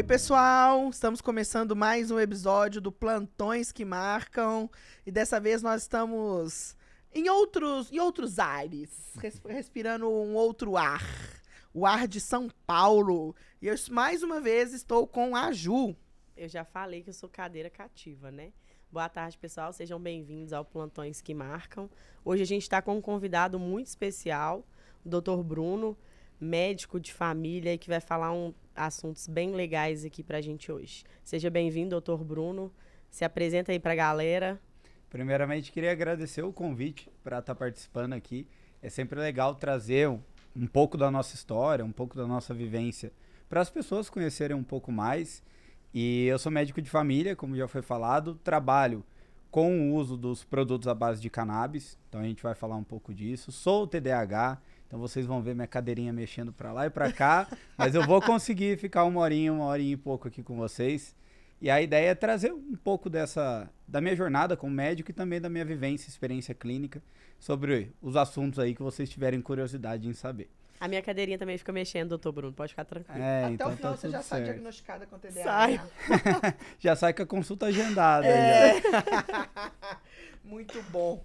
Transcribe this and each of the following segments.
pessoal, estamos começando mais um episódio do Plantões que Marcam e dessa vez nós estamos em outros ares, respirando um outro ar, o ar de São Paulo. E eu mais uma vez estou com a Ju. Eu já falei que eu sou cadeira cativa, né? Boa tarde, pessoal, sejam bem-vindos ao Plantões que Marcam. Hoje a gente está com um convidado muito especial, o Dr. Bruno, médico de família, e que vai falar assuntos bem legais aqui pra gente hoje. Seja bem-vindo, Dr. Bruno. Se apresenta aí pra galera. Primeiramente, queria agradecer o convite para estar participando aqui. É sempre legal trazer um pouco da nossa história, um pouco da nossa vivência, para as pessoas conhecerem um pouco mais. E eu sou médico de família, como já foi falado, trabalho com o uso dos produtos à base de cannabis, então a gente vai falar um pouco disso. Sou TDAH, então vocês vão ver minha cadeirinha mexendo para lá e para cá, mas eu vou conseguir ficar uma horinha e pouco aqui com vocês. E a ideia é trazer um pouco da minha jornada como médico e também da minha vivência, experiência clínica, sobre os assuntos aí que vocês tiverem curiosidade em saber. A minha cadeirinha também fica mexendo, doutor Bruno, pode ficar tranquilo. Até então o final tá você já tudo sai certo. diagnosticada com TDAH. Sai. Já sai com a consulta agendada. Já. Muito bom.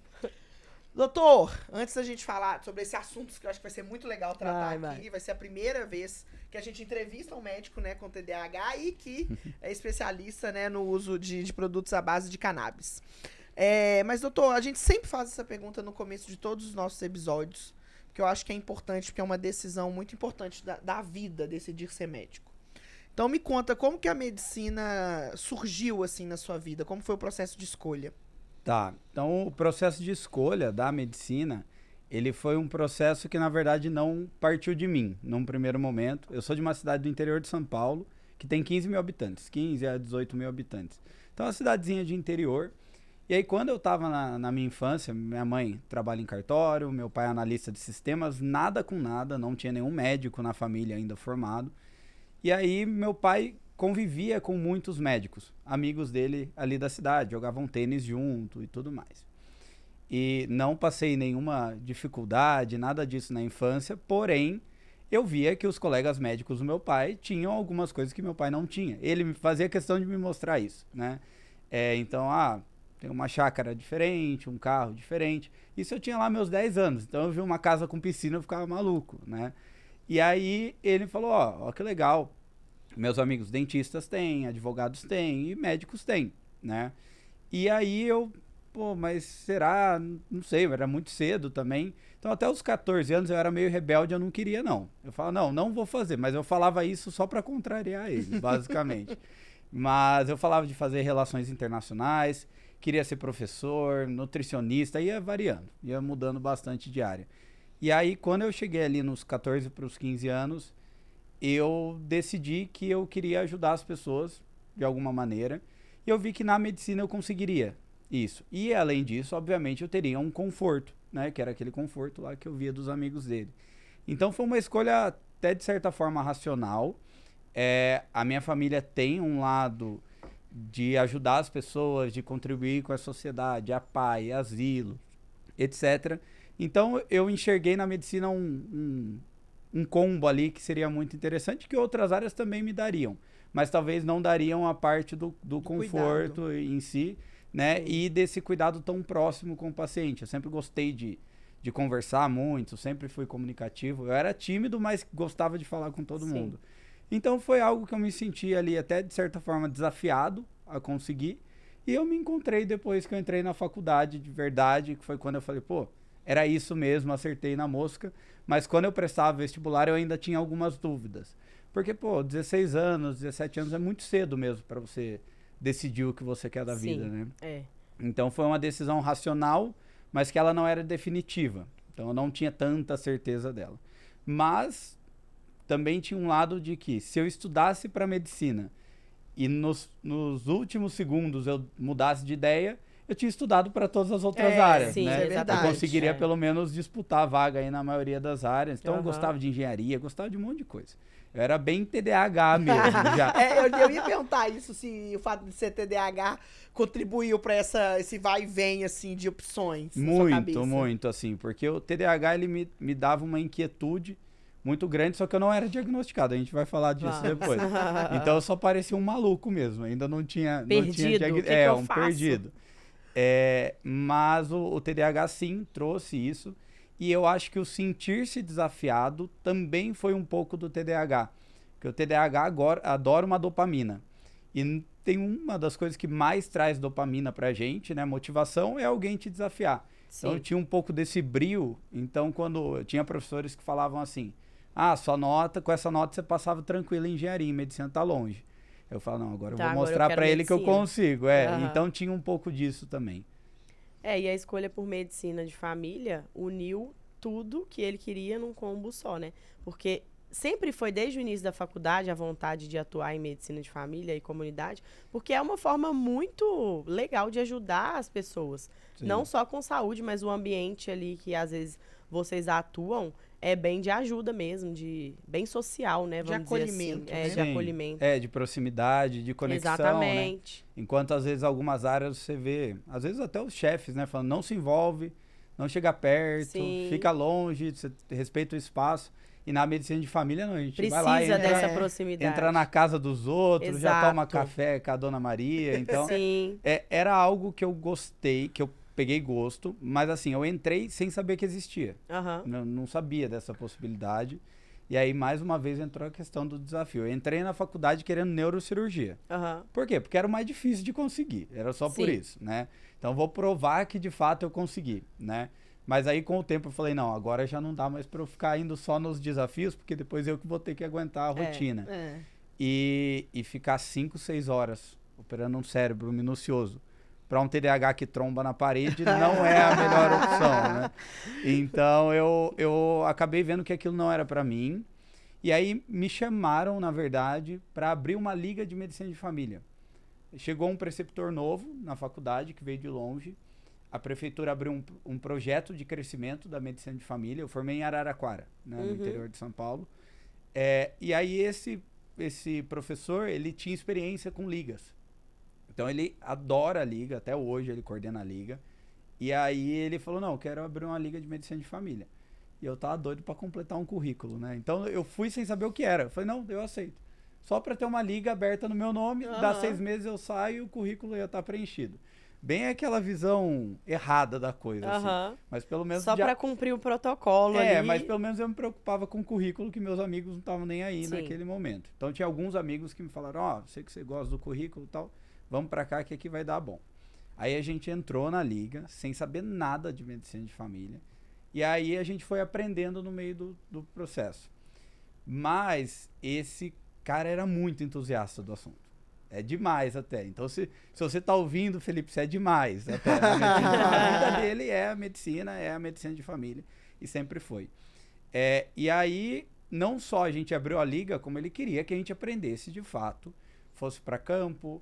Doutor, antes da gente falar sobre esse assunto que eu acho que vai ser muito legal tratar aqui, vai ser a primeira vez que a gente entrevista um médico, né, com TDAH e que é especialista, né, no uso de produtos à base de cannabis. Mas, doutor, a gente sempre faz essa pergunta no começo de todos os nossos episódios, que eu acho que é importante, porque é uma decisão muito importante da vida, decidir ser médico. Então me conta, como que a medicina surgiu assim na sua vida? Como foi o processo de escolha? Tá, então o processo de escolha da medicina, ele foi um processo que na verdade não partiu de mim, num primeiro momento. Eu sou de uma cidade do interior de São Paulo, que tem 15 mil habitantes, 15 a 18 mil habitantes. Então é uma cidadezinha de interior. E aí, quando eu estava na minha infância, minha mãe trabalha em cartório, meu pai é analista de sistemas, nada com nada, não tinha nenhum médico na família ainda formado. E aí, meu pai convivia com muitos médicos, amigos dele ali da cidade, jogavam tênis junto e tudo mais. E não passei nenhuma dificuldade, nada disso na infância, porém, eu via que os colegas médicos do meu pai tinham algumas coisas que meu pai não tinha. Ele fazia questão de me mostrar isso, né? Então, tem uma chácara diferente, um carro diferente. Isso eu tinha lá meus 10 anos. Então eu vi uma casa com piscina, eu ficava maluco, né? E aí ele falou, ó, que legal. Meus amigos dentistas têm, advogados têm e médicos têm, né? E aí mas será? Não sei, era muito cedo também. Então até os 14 anos eu era meio rebelde, eu não queria não. Eu falava, não vou fazer. Mas eu falava isso só para contrariar eles, basicamente. Mas eu falava de fazer relações internacionais, queria ser professor, nutricionista, ia variando, ia mudando bastante de área. E aí, quando eu cheguei ali nos 14 para os 15 anos, eu decidi que eu queria ajudar as pessoas de alguma maneira, e eu vi que na medicina eu conseguiria isso. E, além disso, obviamente, eu teria um conforto, né, que era aquele conforto lá que eu via dos amigos dele. Então, foi uma escolha até, de certa forma, racional. A minha família tem um lado de ajudar as pessoas, de contribuir com a sociedade, a PAI, asilo, etc. Então, eu enxerguei na medicina um combo ali que seria muito interessante, que outras áreas também me dariam, mas talvez não dariam a parte do conforto cuidado em si, né? Sim. E desse cuidado tão próximo com o paciente. Eu sempre gostei de conversar muito, sempre fui comunicativo. Eu era tímido, mas gostava de falar com todo mundo. Então foi algo que eu me senti ali até de certa forma desafiado a conseguir, e eu me encontrei depois que eu entrei na faculdade de verdade, que foi quando eu falei, era isso mesmo, acertei na mosca. Mas quando eu prestava vestibular eu ainda tinha algumas dúvidas, porque 16 anos, 17 anos é muito cedo mesmo para você decidir o que você quer da vida, né? Então foi uma decisão racional, mas que ela não era definitiva, então eu não tinha tanta certeza dela. Mas também tinha um lado de que, se eu estudasse para medicina e nos últimos segundos eu mudasse de ideia, eu tinha estudado para todas as outras áreas, sim, né? É verdade, eu conseguiria pelo menos disputar a vaga aí na maioria das áreas. Então eu gostava de engenharia, gostava de um monte de coisa. Eu era bem TDAH mesmo, já. Eu ia perguntar isso, se o fato de ser TDAH contribuiu para esse vai e vem, assim, de opções na sua cabeça. Muito, assim, porque o TDAH, ele me dava uma inquietude muito grande, só que eu não era diagnosticado. A gente vai falar disso depois. Então eu só parecia um maluco mesmo. Ainda não tinha... Perdido, não tinha, um faço? Perdido. Mas o TDAH sim trouxe isso. E eu acho que o sentir-se desafiado também foi um pouco do TDAH. Porque o TDAH agora adora uma dopamina. E tem uma das coisas que mais traz dopamina pra gente, né? Motivação é alguém te desafiar. Sim. Então eu tinha um pouco desse brio. Então quando eu tinha professores que falavam assim, com essa nota você passava tranquilo em engenharia, em medicina tá longe. Eu falo, não, agora eu vou mostrar pra ele que eu consigo. Então tinha um pouco disso também. E a escolha por medicina de família uniu tudo que ele queria num combo só, né? Porque sempre foi, desde o início da faculdade, a vontade de atuar em medicina de família e comunidade, porque é uma forma muito legal de ajudar as pessoas. Sim. Não só com saúde, mas o ambiente ali que às vezes vocês atuam é bem de ajuda mesmo, bem social, né? Vamos dizer acolhimento. Assim. De acolhimento. De proximidade, de conexão. Exatamente. Né? Enquanto às vezes algumas áreas você vê, às vezes até os chefes, né? Falando, não se envolve, não chega perto, Sim. fica longe, você respeita o espaço. E na medicina de família, não, a gente Precisa vai lá, dessa proximidade. Entra na casa dos outros, Exato. Já toma café com a Dona Maria. Então, Sim. Era algo que eu gostei, que eu peguei gosto, mas assim, eu entrei sem saber que existia. Não sabia dessa possibilidade. E aí, mais uma vez, entrou a questão do desafio. Eu entrei na faculdade querendo neurocirurgia. Por quê? Porque era o mais difícil de conseguir. Era só por isso, né? Então, vou provar que, de fato, eu consegui, né? Mas aí, com o tempo, eu falei, não, agora já não dá mais para eu ficar indo só nos desafios, porque depois eu que vou ter que aguentar a rotina. E ficar 5, 6 horas operando um cérebro minucioso para um TDAH que tromba na parede não é a melhor opção, né? Então, eu acabei vendo que aquilo não era para mim. E aí, me chamaram, na verdade, para abrir uma liga de medicina de família. Chegou um preceptor novo na faculdade, que veio de longe. A prefeitura abriu um projeto de crescimento da medicina de família. Eu formei em Araraquara, né, no interior de São Paulo. E aí esse professor, ele tinha experiência com ligas. Então ele adora a liga, até hoje ele coordena a liga. E aí ele falou, não, eu quero abrir uma liga de medicina de família. E eu tava doido para completar um currículo, né? Então eu fui sem saber o que era. Eu falei, não, eu aceito. Só para ter uma liga aberta no meu nome, dá 6 meses eu saio e o currículo ia estar preenchido. Bem aquela visão errada da coisa, assim. Mas pelo menos só para cumprir o protocolo ali. Mas pelo menos eu me preocupava com o currículo, que meus amigos não estavam nem aí naquele momento. Então tinha alguns amigos que me falaram, sei que você gosta do currículo e tal, vamos para cá que aqui vai dar bom. Aí a gente entrou na liga, sem saber nada de medicina de família, e aí a gente foi aprendendo no meio do processo. Mas esse cara era muito entusiasta do assunto. É demais até. Então, se você tá ouvindo, Felipe, isso é demais. Até. A vida dele é a medicina de família. E sempre foi. E aí, não só a gente abriu a liga, como ele queria que a gente aprendesse de fato, fosse para campo,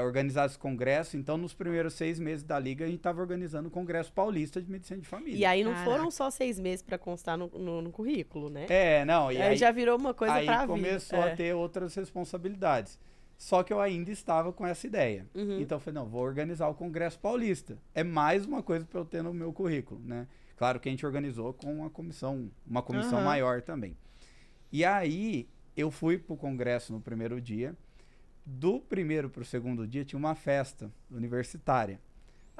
organizasse congresso. Então, nos primeiros 6 meses da liga, a gente estava organizando o Congresso Paulista de Medicina de Família. E aí não foram só 6 meses para constar no currículo, né? Não. E aí já virou uma coisa para a vida. Aí começou a ter outras responsabilidades. Só que eu ainda estava com essa ideia. Então eu falei, não, vou organizar o Congresso Paulista. É mais uma coisa para eu ter no meu currículo, né? Claro que a gente organizou com uma comissão maior também. E aí, eu fui pro Congresso no primeiro dia. Do primeiro pro segundo dia, tinha uma festa universitária.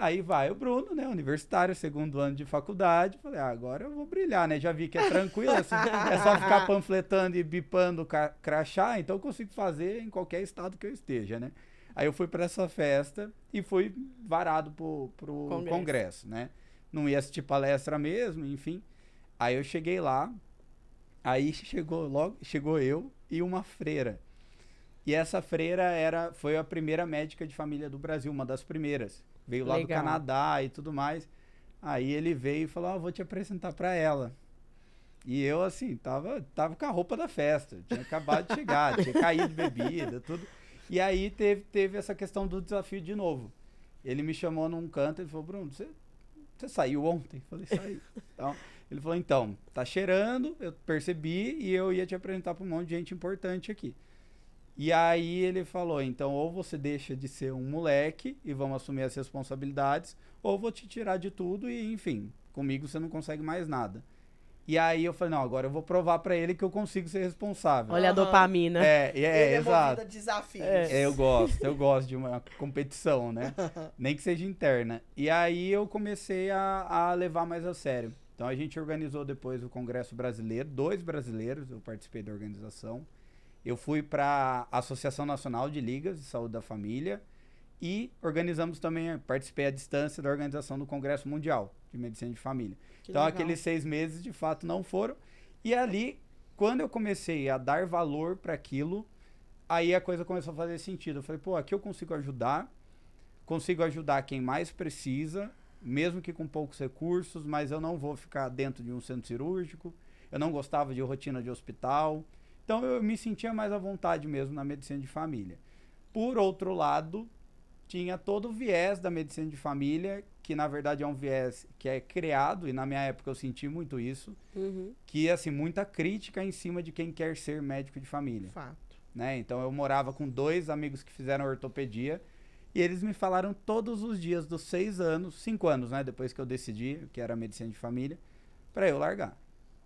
Aí vai o Bruno, né, universitário, 2º ano de faculdade. Falei, agora eu vou brilhar, né? Já vi que é tranquilo, é só ficar panfletando e bipando crachá, então eu consigo fazer em qualquer estado que eu esteja, né? Aí eu fui para essa festa e fui varado pro congresso, né? Não ia assistir palestra mesmo, enfim. Aí eu cheguei lá, aí chegou eu e uma freira. E essa freira foi a primeira médica de família do Brasil, uma das primeiras. Veio lá do Canadá e tudo mais. Aí ele veio e falou, vou te apresentar para ela. E eu, assim, tava com a roupa da festa. Tinha acabado de chegar, tinha caído bebida, tudo. E aí teve essa questão do desafio de novo. Ele me chamou num canto e falou, Bruno, você saiu ontem? Eu falei, saí. Então, ele falou, então, tá cheirando, eu percebi e eu ia te apresentar para um monte de gente importante aqui. E aí ele falou, então, ou você deixa de ser um moleque e vamos assumir as responsabilidades, ou vou te tirar de tudo e, enfim, comigo você não consegue mais nada. E aí eu falei, não, agora eu vou provar pra ele que eu consigo ser responsável. Olha a dopamina. Ele é exato. movido a desafios. Eu gosto de uma competição, né? Nem que seja interna. E aí eu comecei a levar mais a sério. Então a gente organizou depois o Congresso Brasileiro, 2 brasileiros, eu participei da organização. Eu fui para a Associação Nacional de Ligas de Saúde da Família e organizamos também, participei à distância da organização do Congresso Mundial de Medicina de Família. Então aqueles 6 meses de fato não foram. E ali, quando eu comecei a dar valor para aquilo, aí a coisa começou a fazer sentido. Eu falei, pô, aqui eu consigo ajudar quem mais precisa, mesmo que com poucos recursos, mas eu não vou ficar dentro de um centro cirúrgico, eu não gostava de rotina de hospital, então eu me sentia mais à vontade mesmo na medicina de família. Por outro lado, tinha todo o viés da medicina de família, que na verdade é um viés que é criado, e na minha época eu senti muito isso, que assim, muita crítica em cima de quem quer ser médico de família. Fato. Né? Então eu morava com 2 amigos que fizeram ortopedia, e eles me falaram todos os dias dos 5 anos, né, depois que eu decidi que era medicina de família, para eu largar.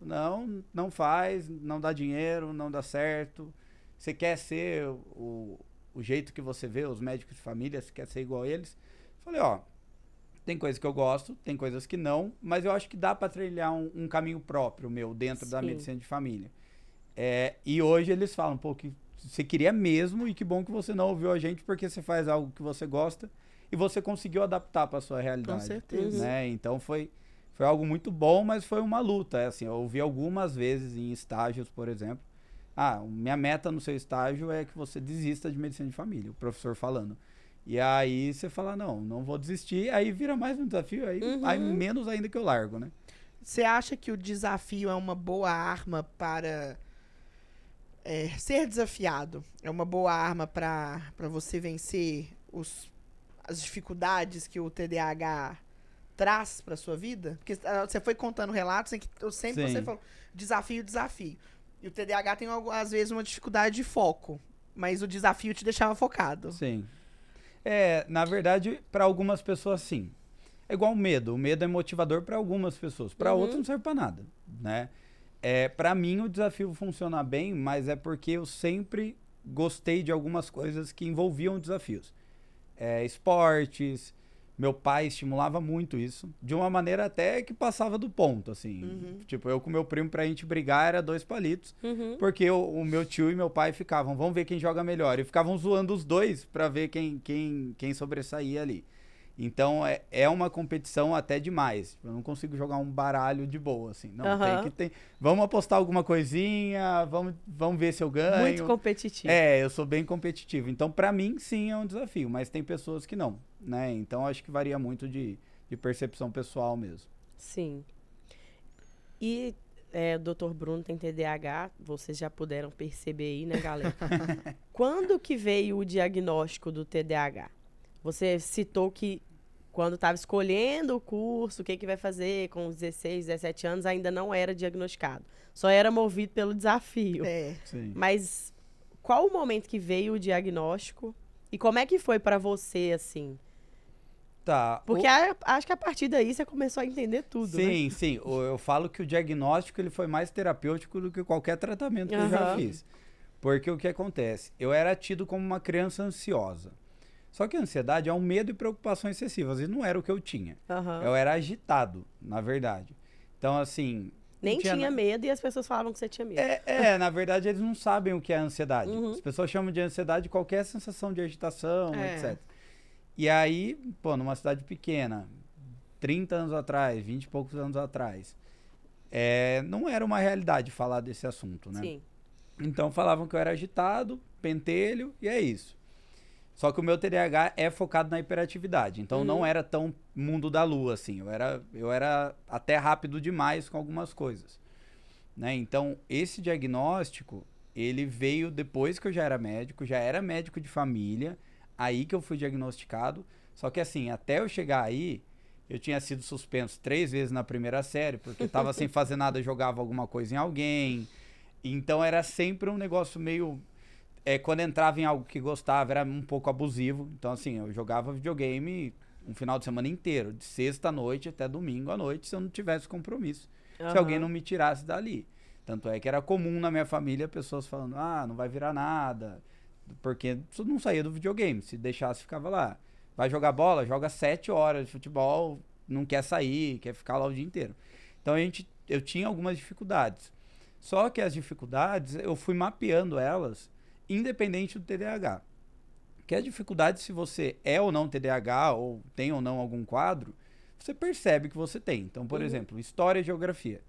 Não faz, não dá dinheiro, não dá certo. Você quer ser o jeito que você vê os médicos de família, você quer ser igual a eles? Falei, tem coisas que eu gosto, tem coisas que não, mas eu acho que dá para trilhar um caminho próprio meu dentro da medicina de família. E hoje eles falam, pô, que você queria mesmo e que bom que você não ouviu a gente porque você faz algo que você gosta e você conseguiu adaptar para sua realidade. Com certeza. Né? Então foi algo muito bom, mas foi uma luta. Assim, eu ouvi algumas vezes em estágios, por exemplo, minha meta no seu estágio é que você desista de medicina de família, o professor falando. E aí você fala, não vou desistir, aí vira mais um desafio, aí menos ainda que eu largo, né? Você acha que o desafio é uma boa arma para ser desafiado? É uma boa arma para você vencer as dificuldades que o TDAH traz para sua vida? Porque você foi contando relatos em que você falou desafio. E o TDAH tem, às vezes, uma dificuldade de foco, mas o desafio te deixava focado. Sim. Na verdade, para algumas pessoas, sim. É igual o medo. O medo é motivador para algumas pessoas. Para outras não serve para nada, né? Para mim, o desafio funciona bem, mas é porque eu sempre gostei de algumas coisas que envolviam desafios. Esportes, meu pai estimulava muito isso, de uma maneira até que passava do ponto, assim. Tipo, eu com meu primo, pra gente brigar, era 2 palitos, porque o meu tio e meu pai ficavam, vamos ver quem joga melhor, e ficavam zoando os dois pra ver quem sobressaía ali. Então, é uma competição até demais. Eu não consigo jogar um baralho de boa, assim. Não, vamos apostar alguma coisinha, vamos ver se eu ganho. Muito competitivo. Eu sou bem competitivo. Então, pra mim, sim, é um desafio. Mas tem pessoas que não, né? Então, acho que varia muito de percepção pessoal mesmo. Sim. E o Dr. Bruno tem TDAH, vocês já puderam perceber aí, né, galera? Quando que veio o diagnóstico do TDAH? Você citou que quando estava escolhendo o curso, o que vai fazer com 16, 17 anos, ainda não era diagnosticado. Só era movido pelo desafio. Sim. Mas qual o momento que veio o diagnóstico? E como é que foi para você, assim? Tá. Porque acho que a partir daí você começou a entender tudo, sim, né? Sim. Eu falo que o diagnóstico ele foi mais terapêutico do que qualquer tratamento que eu já fiz. Porque o que acontece? Eu era tido como uma criança ansiosa. Só que a ansiedade é um medo e preocupação excessivas. E não era o que eu tinha. Eu era agitado, na verdade. Então, assim... Nem tinha medo e as pessoas falavam que você tinha medo. Na verdade, eles não sabem o que é ansiedade. As pessoas chamam de ansiedade qualquer sensação de agitação, etc. E aí, numa cidade pequena, 30 anos atrás, 20 e poucos anos atrás, não era uma realidade falar desse assunto, né? Sim. Então, falavam que eu era agitado, pentelho, e é isso. Só que o meu TDAH é focado na hiperatividade. Então, não era tão mundo da lua, assim. Eu era até rápido demais com algumas coisas. Né? Então, esse diagnóstico, ele veio depois que eu já era médico de família, aí que eu fui diagnosticado. Só que, assim, até eu chegar aí, eu tinha sido suspenso 3 vezes na primeira série, porque estava sem fazer nada, jogava alguma coisa em alguém. Então, era sempre um negócio meio... quando entrava em algo que gostava, era um pouco abusivo. Então, assim, eu jogava videogame um final de semana inteiro, de sexta à noite até domingo à noite, se eu não tivesse compromisso. se alguém não me tirasse dali. Tanto é que era comum na minha família pessoas falando, não vai virar nada, porque não saía do videogame, se deixasse ficava lá. Vai jogar bola, joga 7 horas de futebol, não quer sair, quer ficar lá o dia inteiro. Então eu tinha algumas dificuldades. Só que as dificuldades, eu fui mapeando elas, independente do TDAH. Que a dificuldade, se você é ou não TDAH, ou tem ou não algum quadro, você percebe que você tem. Então, por exemplo, história e geografia.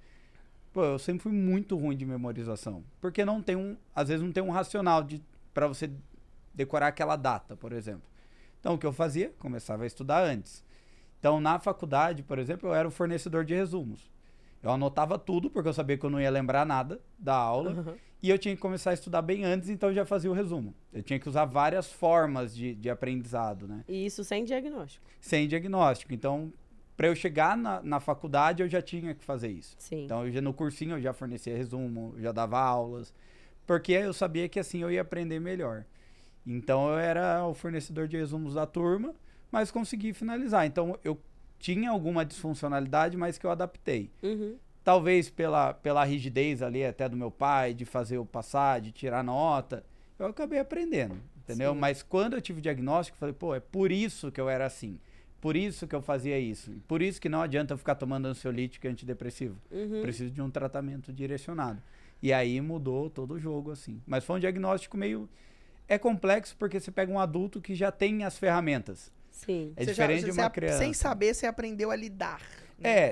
Pô, eu sempre fui muito ruim de memorização. Porque não tem às vezes não tem um racional para você decorar aquela data, por exemplo. Então, o que eu fazia? Começava a estudar antes. Então, na faculdade, por exemplo, eu era o fornecedor de resumos. Eu anotava tudo, porque eu sabia que eu não ia lembrar nada da aula. E eu tinha que começar a estudar bem antes, então eu já fazia o resumo. Eu tinha que usar várias formas de aprendizado, né? E isso sem diagnóstico. Sem diagnóstico. Então, para eu chegar na faculdade, eu já tinha que fazer isso. Sim. Então, no cursinho, eu já fornecia resumo, já dava aulas. Porque eu sabia que assim eu ia aprender melhor. Então, eu era o fornecedor de resumos da turma, mas consegui finalizar. Então, eu tinha alguma disfuncionalidade, mas que eu adaptei. Talvez pela rigidez ali até do meu pai, de fazer eu passar, de tirar nota, eu acabei aprendendo, entendeu? Sim. Mas quando eu tive o diagnóstico, eu falei, pô, é por isso que eu era assim. Por isso que eu fazia isso. Por isso que não adianta eu ficar tomando ansiolítico e antidepressivo. Preciso de um tratamento direcionado. E aí mudou todo o jogo, assim. Mas foi um diagnóstico meio... É complexo porque você pega um adulto que já tem as ferramentas. Sim. É diferente de uma criança. Sem saber, você aprendeu a lidar.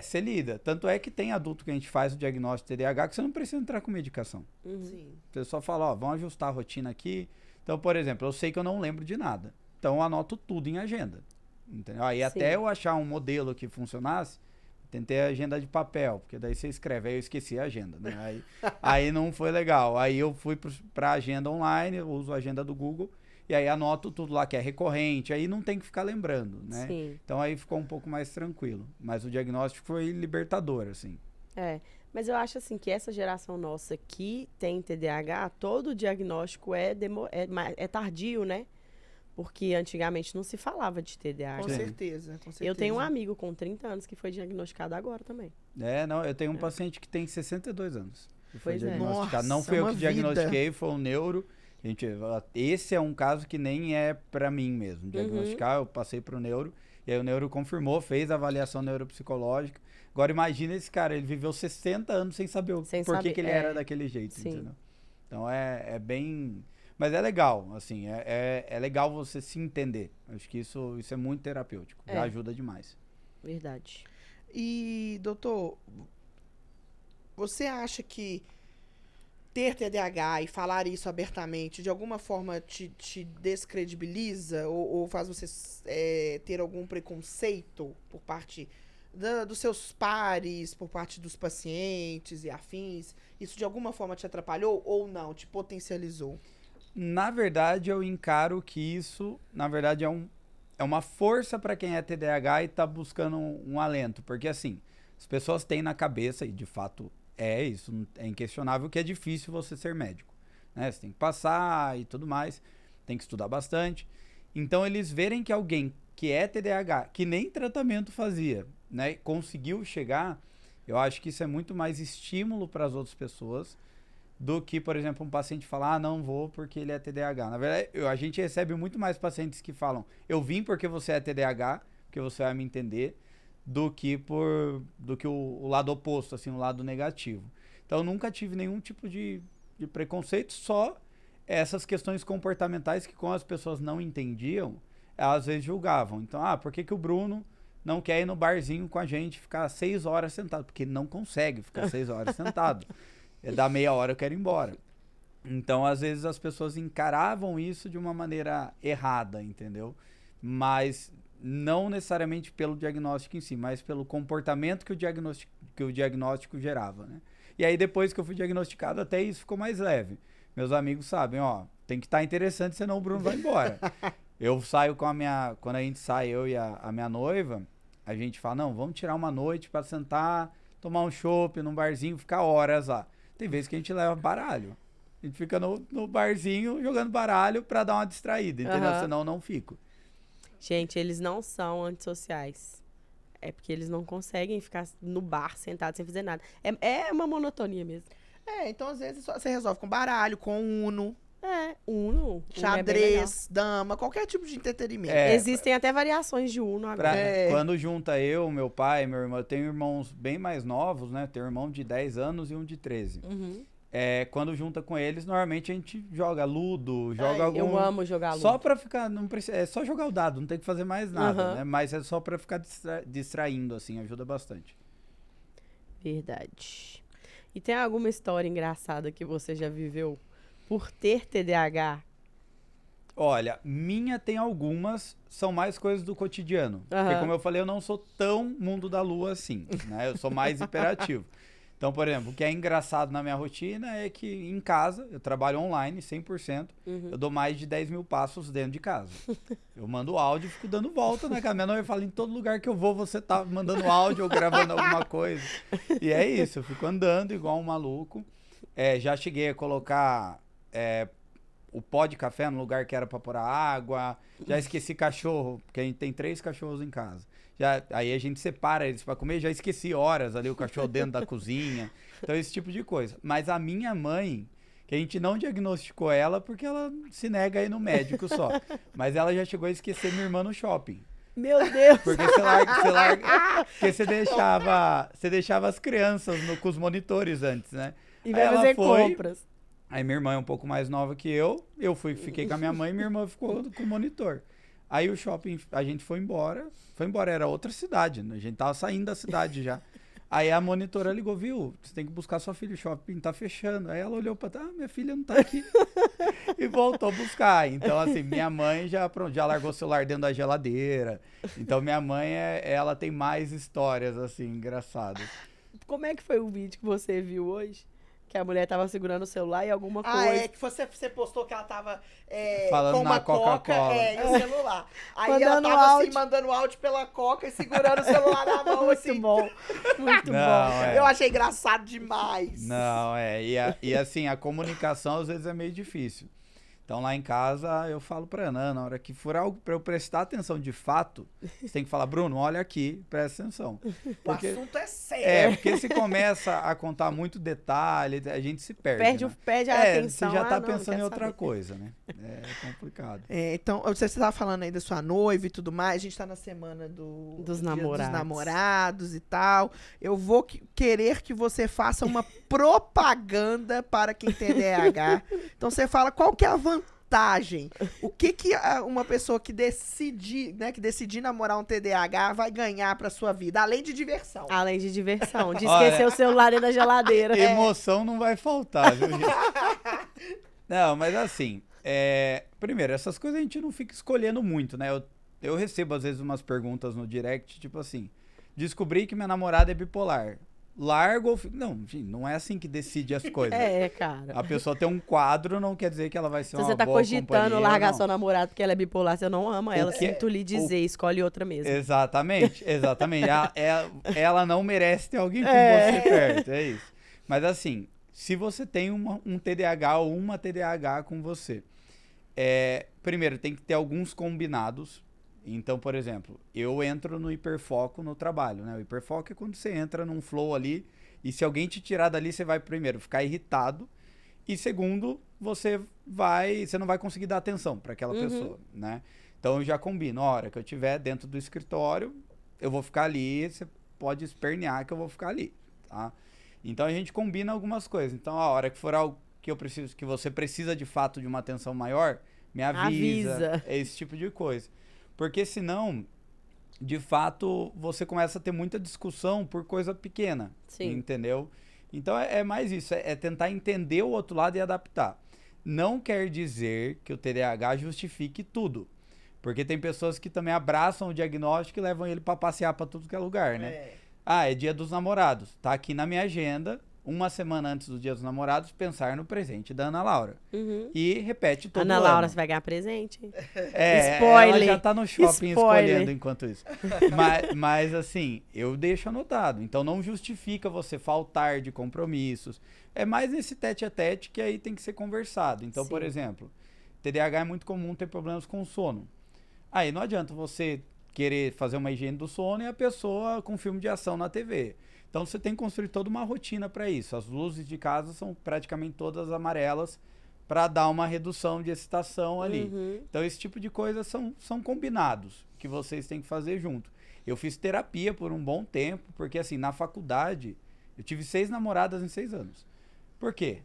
Você lida. Tanto é que tem adulto que a gente faz o diagnóstico de TDAH que você não precisa entrar com medicação. Sim. Você só fala, vamos ajustar a rotina aqui. Então, por exemplo, eu sei que eu não lembro de nada. Então, eu anoto tudo em agenda. Entendeu? Aí, até eu achar um modelo que funcionasse, tentei a agenda de papel, porque daí você escreve. Aí eu esqueci a agenda, né? Aí não foi legal. Aí eu fui pra agenda online, eu uso a agenda do Google. E aí anoto tudo lá que é recorrente, aí não tem que ficar lembrando, né? Sim. Então aí ficou um pouco mais tranquilo. Mas o diagnóstico foi libertador, assim. Mas eu acho assim que essa geração nossa que tem TDAH, todo o diagnóstico é tardio, né? Porque antigamente não se falava de TDAH. Com certeza, com certeza. Eu tenho um amigo com 30 anos que foi diagnosticado agora também. Eu tenho um paciente que tem 62 anos. Que foi diagnosticado. Nossa, não foi eu que diagnostiquei, vida. foi um neuro. Gente, esse é um caso que nem é pra mim mesmo. Diagnosticar, eu passei pro neuro. E aí o neuro confirmou, fez a avaliação neuropsicológica. Agora imagina esse cara, ele viveu 60 anos sem saber por que ele era daquele jeito, entendeu? Então é bem... Mas é legal, assim, é legal você se entender. Acho que isso é muito terapêutico, já ajuda demais. Verdade. E, doutor, você acha que ter TDAH e falar isso abertamente, de alguma forma te descredibiliza ou faz você ter algum preconceito por parte dos seus pares, por parte dos pacientes e afins? Isso de alguma forma te atrapalhou ou não? Te potencializou? Na verdade, eu encaro que isso, na verdade, é uma força para quem é TDAH e está buscando um alento. Porque, assim, as pessoas têm na cabeça, e de fato isso é inquestionável, que é difícil você ser médico, né? Você tem que passar e tudo mais, tem que estudar bastante. Então, eles verem que alguém que é TDAH, que nem tratamento fazia, né, conseguiu chegar, eu acho que isso é muito mais estímulo para as outras pessoas do que, por exemplo, um paciente falar, não vou porque ele é TDAH. Na verdade, a gente recebe muito mais pacientes que falam, eu vim porque você é TDAH, porque você vai me entender, do que o lado oposto, assim, o lado negativo. Então, eu nunca tive nenhum tipo de preconceito, só essas questões comportamentais que, como as pessoas não entendiam, elas às vezes julgavam. Então, por que o Bruno não quer ir no barzinho com a gente, ficar 6 horas sentado? Porque ele não consegue ficar 6 horas sentado. Da meia hora eu quero ir embora. Então, às vezes, as pessoas encaravam isso de uma maneira errada, entendeu? Mas não necessariamente pelo diagnóstico em si, mas pelo comportamento que o diagnóstico gerava, né? E aí, depois que eu fui diagnosticado, até isso ficou mais leve. Meus amigos sabem, tem que estar interessante, senão o Bruno vai embora. Eu saio quando a gente sai, eu e a minha noiva, a gente fala, não, vamos tirar uma noite para sentar, tomar um chopp num barzinho, ficar horas lá. Tem vezes que a gente leva baralho. A gente fica no barzinho jogando baralho pra dar uma distraída, entendeu? Senão eu não fico. Gente, eles não são antissociais. É porque eles não conseguem ficar no bar sentado sem fazer nada. É uma monotonia mesmo. Então às vezes você resolve com baralho, com Uno. Uno. Xadrez, dama, qualquer tipo de entretenimento. Existem até variações de Uno agora. Quando junta eu, meu pai, meu irmão, eu tenho irmãos bem mais novos, né? Tenho um irmão de 10 anos e um de 13. Quando junta com eles, normalmente a gente joga Ludo, joga algum... Eu amo jogar Ludo. Só pra ficar, não precisa, é só jogar o dado, não tem que fazer mais nada, né? Mas é só pra ficar distraindo, assim, ajuda bastante. Verdade. E tem alguma história engraçada que você já viveu por ter TDAH? Olha, minha tem algumas, são mais coisas do cotidiano. Porque, como eu falei, eu não sou tão mundo da lua assim, né? Eu sou mais hiperativo. Então, por exemplo, o que é engraçado na minha rotina é que em casa, eu trabalho online 100%, eu dou mais de 10 mil passos dentro de casa. Eu mando áudio e fico dando volta na casa. Minha noiva fala, em todo lugar que eu vou, você tá mandando áudio ou gravando alguma coisa. E é isso, eu fico andando igual um maluco. Já cheguei a colocar o pó de café no lugar que era pra pôr a água. Já esqueci cachorro, porque a gente tem 3 cachorros em casa. Aí a gente separa eles pra comer, já esqueci horas ali o cachorro dentro da cozinha. Então esse tipo de coisa. Mas a minha mãe, que a gente não diagnosticou ela porque ela se nega a ir no médico só. Mas ela já chegou a esquecer minha irmã no shopping. Meu Deus! Porque porque você deixava as crianças com os monitores antes, né? E vai fazer compras. Aí minha irmã é um pouco mais nova que eu fiquei com a minha mãe e minha irmã ficou com o monitor. Aí o shopping, a gente foi embora, era outra cidade, né? A gente tava saindo da cidade já. Aí a monitora ligou, viu, você tem que buscar sua filha, o shopping tá fechando. Aí ela olhou pra trás, minha filha não tá aqui. E voltou buscar. Então, assim, minha mãe já largou o celular dentro da geladeira. Então, minha mãe, ela tem mais histórias, assim, engraçadas. Como é que foi o vídeo que você viu hoje? Que a mulher tava segurando o celular e alguma coisa. Que você postou que ela tava falando com uma na Coca-Cola. E o celular. Aí mandando ela tava áudio. assim, mandando áudio pela Coca e segurando o celular na mão, assim. Muito bom. Muito bom. Eu achei engraçado demais. Não, e assim, a comunicação às vezes é meio difícil. Então lá em casa eu falo pra Ana, na hora que for algo pra eu prestar atenção de fato, você tem que falar, Bruno, olha aqui, presta atenção. Porque, o assunto é sério. Porque se começa a contar muito detalhe, a gente se perde. Perde a atenção. Você já tá pensando em outra coisa, né? É complicado. Então, você estava falando aí da sua noiva e tudo mais, a gente tá na semana dos namorados e tal. Eu vou querer que você faça uma propaganda para quem tem TDAH. Então você fala qual que é a vantagem. O que uma pessoa que decidir namorar um TDAH vai ganhar pra sua vida, além de diversão? Além de diversão, de esquecer o celular dentro da geladeira. Emoção não vai faltar, viu, gente? Não, mas assim, primeiro, essas coisas a gente não fica escolhendo muito, né? Eu recebo às vezes umas perguntas no direct, tipo assim, descobri que minha namorada é bipolar. Largo ou fico... Não, gente, não é assim que decide as coisas. Cara. A pessoa tem um quadro, não quer dizer que ela vai ser uma boa companhia. Se você tá cogitando largar sua namorada porque ela é bipolar, você não ama ela, sinto lhe dizer, escolhe outra mesmo. Exatamente. Ela não merece ter alguém com você perto, é isso. Mas assim, se você tem um TDAH ou uma TDAH com você, primeiro, tem que ter alguns combinados. Então, por exemplo, eu entro no hiperfoco no trabalho, né? O hiperfoco é quando você entra num flow ali e se alguém te tirar dali, você vai, primeiro, ficar irritado e, segundo, você não vai conseguir dar atenção para aquela pessoa, né? Então, eu já combino. A hora que eu estiver dentro do escritório, eu vou ficar ali, você pode espernear que eu vou ficar ali, tá? Então, a gente combina algumas coisas. Então, a hora que for algo que você precisa de fato de uma atenção maior, me avisa. É esse tipo de coisa. Porque senão, de fato, você começa a ter muita discussão por coisa pequena. Sim. Entendeu? Então é mais isso, é tentar entender o outro lado e adaptar. Não quer dizer que o TDAH justifique tudo. Porque tem pessoas que também abraçam o diagnóstico e levam ele para passear para tudo que é lugar, né? É dia dos namorados. Tá aqui na minha agenda. Uma semana antes do Dia dos Namorados, pensar no presente da Ana Laura. E repete todo ano. Ana Laura, você vai ganhar presente? Spoiler! Ela já tá no shopping escolhendo enquanto isso. Mas assim, eu deixo anotado. Então não justifica você faltar de compromissos. É mais nesse tete-a-tete que aí tem que ser conversado. Então, por exemplo, TDAH é muito comum ter problemas com sono. Aí não adianta você querer fazer uma higiene do sono e a pessoa com filme de ação na TV. Então você tem que construir toda uma rotina para isso. As luzes de casa são praticamente todas amarelas para dar uma redução de excitação ali. Então esse tipo de coisa são combinados que vocês têm que fazer junto. Eu fiz terapia por um bom tempo, porque assim, na faculdade, eu tive 6 namoradas em 6 anos. Por quê?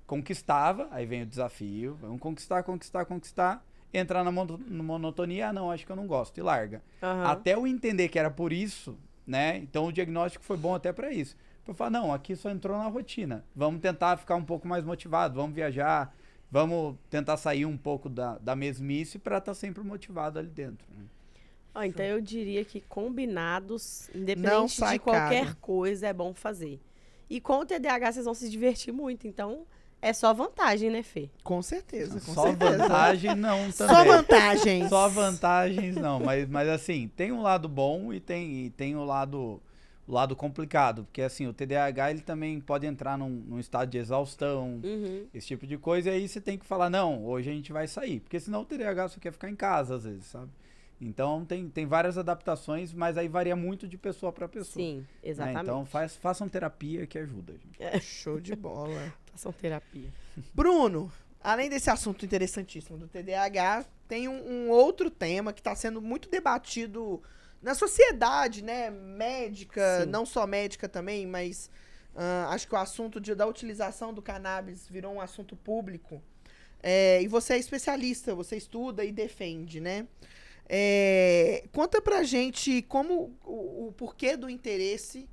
Conquistava, aí vem o desafio, vamos conquistar, entrar na monotonia, não, acho que eu não gosto, e larga. Até eu entender que era por isso, né? Então o diagnóstico foi bom até para isso. Eu falar, não, aqui só entrou na rotina. Vamos tentar ficar um pouco mais motivado, vamos viajar, vamos tentar sair um pouco da mesmice para estar sempre motivado ali dentro. Né? Então eu diria que combinados, independente de qualquer coisa, é bom fazer. E com o TDAH vocês vão se divertir muito, então é só vantagem, né, Fê? Com certeza, Só vantagem não também. Só vantagens. Só vantagens não, mas assim, tem um lado bom e tem o lado complicado, porque assim, o TDAH ele também pode entrar num estado de exaustão, esse tipo de coisa, e aí você tem que falar, não, hoje a gente vai sair, porque senão o TDAH só quer ficar em casa às vezes, sabe? Então tem várias adaptações, mas aí varia muito de pessoa para pessoa. Sim, exatamente. Né? Então façam terapia que ajuda. Gente. Show de bola. Façam terapia. Bruno, além desse assunto interessantíssimo do TDAH, tem um outro tema que está sendo muito debatido na sociedade, né? Médica, não só médica também, mas acho que o assunto da utilização do cannabis virou um assunto público. E você é especialista, você estuda e defende, né? Conta pra gente como o porquê do interesse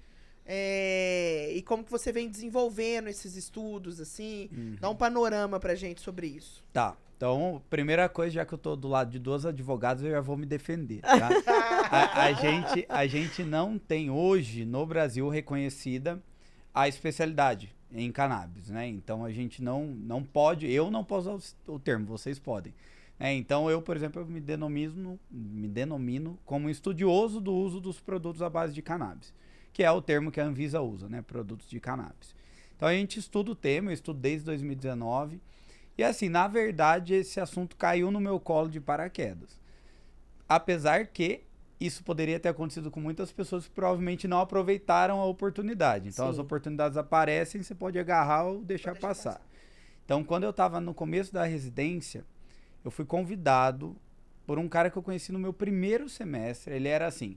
e como que você vem desenvolvendo esses estudos, assim. Dá um panorama pra gente sobre isso. Tá. Então, primeira coisa, já que eu tô do lado de 2 advogados, eu já vou me defender, tá? a gente não tem hoje, no Brasil, reconhecida a especialidade em cannabis, né? Então, a gente não pode, eu não posso usar o termo, vocês podem. Então, eu, por exemplo, me denomino como estudioso do uso dos produtos à base de cannabis, que é o termo que a Anvisa usa, né? Produtos de cannabis. Então, a gente estuda o tema, eu estudo desde 2019, e assim, na verdade, esse assunto caiu no meu colo de paraquedas. Apesar que isso poderia ter acontecido com muitas pessoas que provavelmente não aproveitaram a oportunidade. Então, as oportunidades aparecem, você pode agarrar ou deixar passar. Então, quando eu estava no começo da residência, eu fui convidado por um cara que eu conheci no meu primeiro semestre. Ele era assim,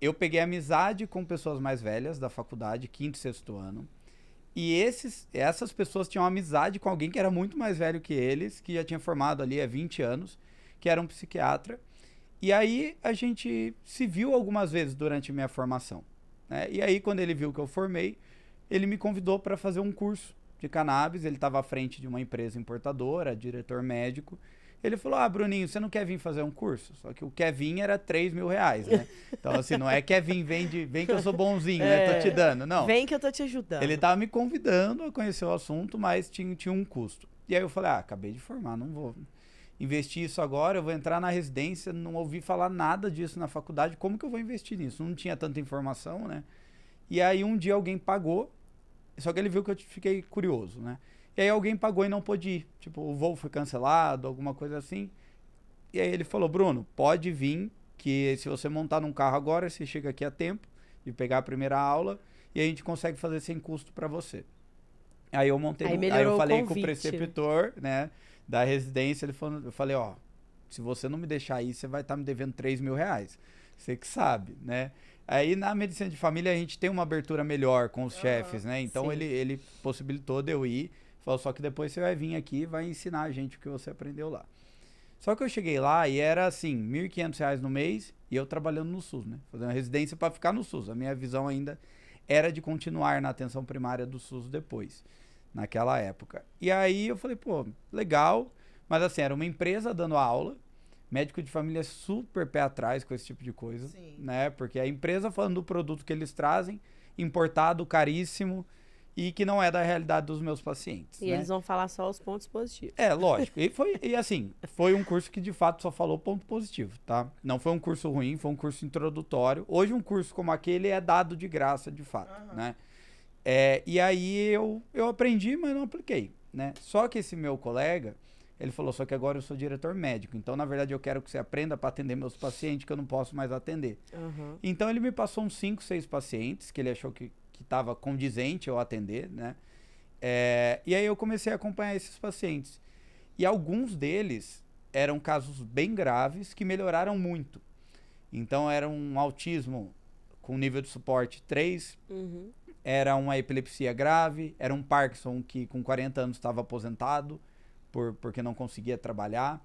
eu peguei amizade com pessoas mais velhas da faculdade, 5º e 6º ano, e essas pessoas tinham amizade com alguém que era muito mais velho que eles, que já tinha formado ali há 20 anos, que era um psiquiatra. E aí a gente se viu algumas vezes durante minha formação, né? E aí quando ele viu que eu formei, ele me convidou para fazer um curso de cannabis. Ele estava à frente de uma empresa importadora, diretor médico. Ele falou, Bruninho, você não quer vir fazer um curso? Só que o quer vir era R$3.000, né? Então, assim, não é quer vir, vem que eu sou bonzinho, né? Tô te dando, não. Vem que eu tô te ajudando. Ele tava me convidando a conhecer o assunto, mas tinha um custo. E aí eu falei, acabei de formar, não vou investir isso agora, eu vou entrar na residência, não ouvi falar nada disso na faculdade, como que eu vou investir nisso? Não tinha tanta informação, né? E aí um dia alguém pagou, só que ele viu que eu fiquei curioso, né? E aí alguém pagou e não pôde ir. Tipo, o voo foi cancelado, alguma coisa assim. E aí ele falou, Bruno, pode vir, que se você montar num carro agora, você chega aqui a tempo de pegar a primeira aula e a gente consegue fazer sem custo para você. Aí eu montei, aí eu falei com o preceptor, né, da residência, eu falei, se você não me deixar ir, você vai estar me devendo R$3.000. Você que sabe, né? Aí na medicina de família a gente tem uma abertura melhor com os chefes, né? Então ele possibilitou de eu ir. Falou, só que depois você vai vir aqui e vai ensinar a gente o que você aprendeu lá. Só que eu cheguei lá e era assim, R$1.500 no mês e eu trabalhando no SUS, né? Fazendo residência para ficar no SUS. A minha visão ainda era de continuar na atenção primária do SUS depois, naquela época. E aí eu falei, legal, mas assim, era uma empresa dando aula, médico de família super pé atrás com esse tipo de coisa, né? Porque a empresa falando do produto que eles trazem, importado, caríssimo, e que não é da realidade dos meus pacientes. E eles vão falar só os pontos positivos. Lógico. E assim, foi um curso que de fato só falou ponto positivo, tá? Não foi um curso ruim, foi um curso introdutório. Hoje um curso como aquele é dado de graça, de fato, né? E aí eu aprendi, mas não apliquei, né? Só que esse meu colega, Ele falou, só que agora eu sou diretor médico, então na verdade eu quero que você aprenda para atender meus pacientes que eu não posso mais atender. Então ele me passou uns 5, 6 pacientes que ele achou que estava condizente eu atender, né? E aí eu comecei a acompanhar esses pacientes. E alguns deles eram casos bem graves que melhoraram muito. Então era um autismo com nível de suporte 3, era uma epilepsia grave, era um Parkinson que com 40 anos estava aposentado porque não conseguia trabalhar.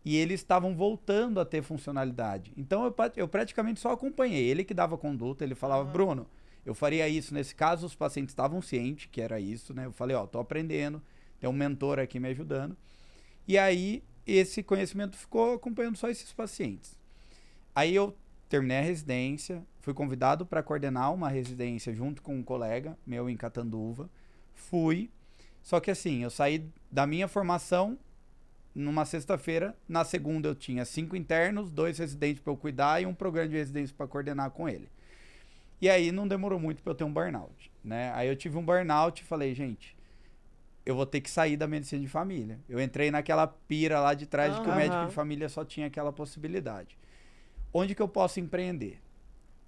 E eles estavam voltando a ter funcionalidade. Então eu praticamente só acompanhei. Ele que dava conduta, ele falava, Bruno, eu faria isso. Nesse caso, os pacientes estavam cientes que era isso, né? Eu falei, tô aprendendo, tem um mentor aqui me ajudando. E aí, esse conhecimento ficou acompanhando só esses pacientes. Aí eu terminei a residência, fui convidado para coordenar uma residência junto com um colega meu em Catanduva. Fui, só que assim, eu saí da minha formação numa sexta-feira, na segunda eu tinha 5 internos, 2 residentes para eu cuidar e um programa de residência para coordenar com ele. E aí não demorou muito para eu ter um burnout, né? Aí eu tive um burnout e falei, gente, eu vou ter que sair da medicina de família. Eu entrei naquela pira lá de trás de que o médico de família só tinha aquela possibilidade. Onde que eu posso empreender?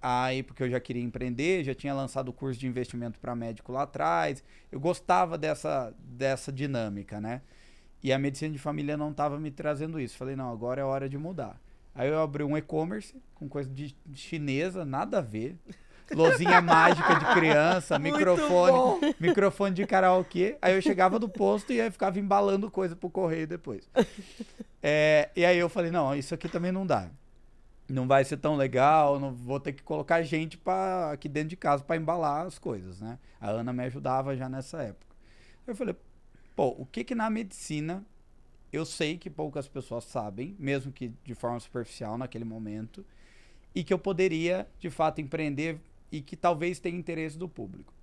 Aí, porque eu já queria empreender, já tinha lançado o curso de investimento para médico lá atrás, eu gostava dessa dinâmica, né? E a medicina de família não estava me trazendo isso. Falei, não, agora é hora de mudar. Aí eu abri um e-commerce com coisa de chinesa, nada a ver. Luzinha mágica de criança, microfone de karaokê. Aí eu chegava do posto e aí ficava embalando coisa pro correio depois. E aí eu falei, não, isso aqui também não dá. Não vai ser tão legal, não vou ter que colocar gente aqui dentro de casa para embalar as coisas, né? A Ana me ajudava já nessa época. Eu falei, pô, o que na medicina eu sei que poucas pessoas sabem, mesmo que de forma superficial naquele momento, e que eu poderia, de fato, empreender e que talvez tenha interesse do público.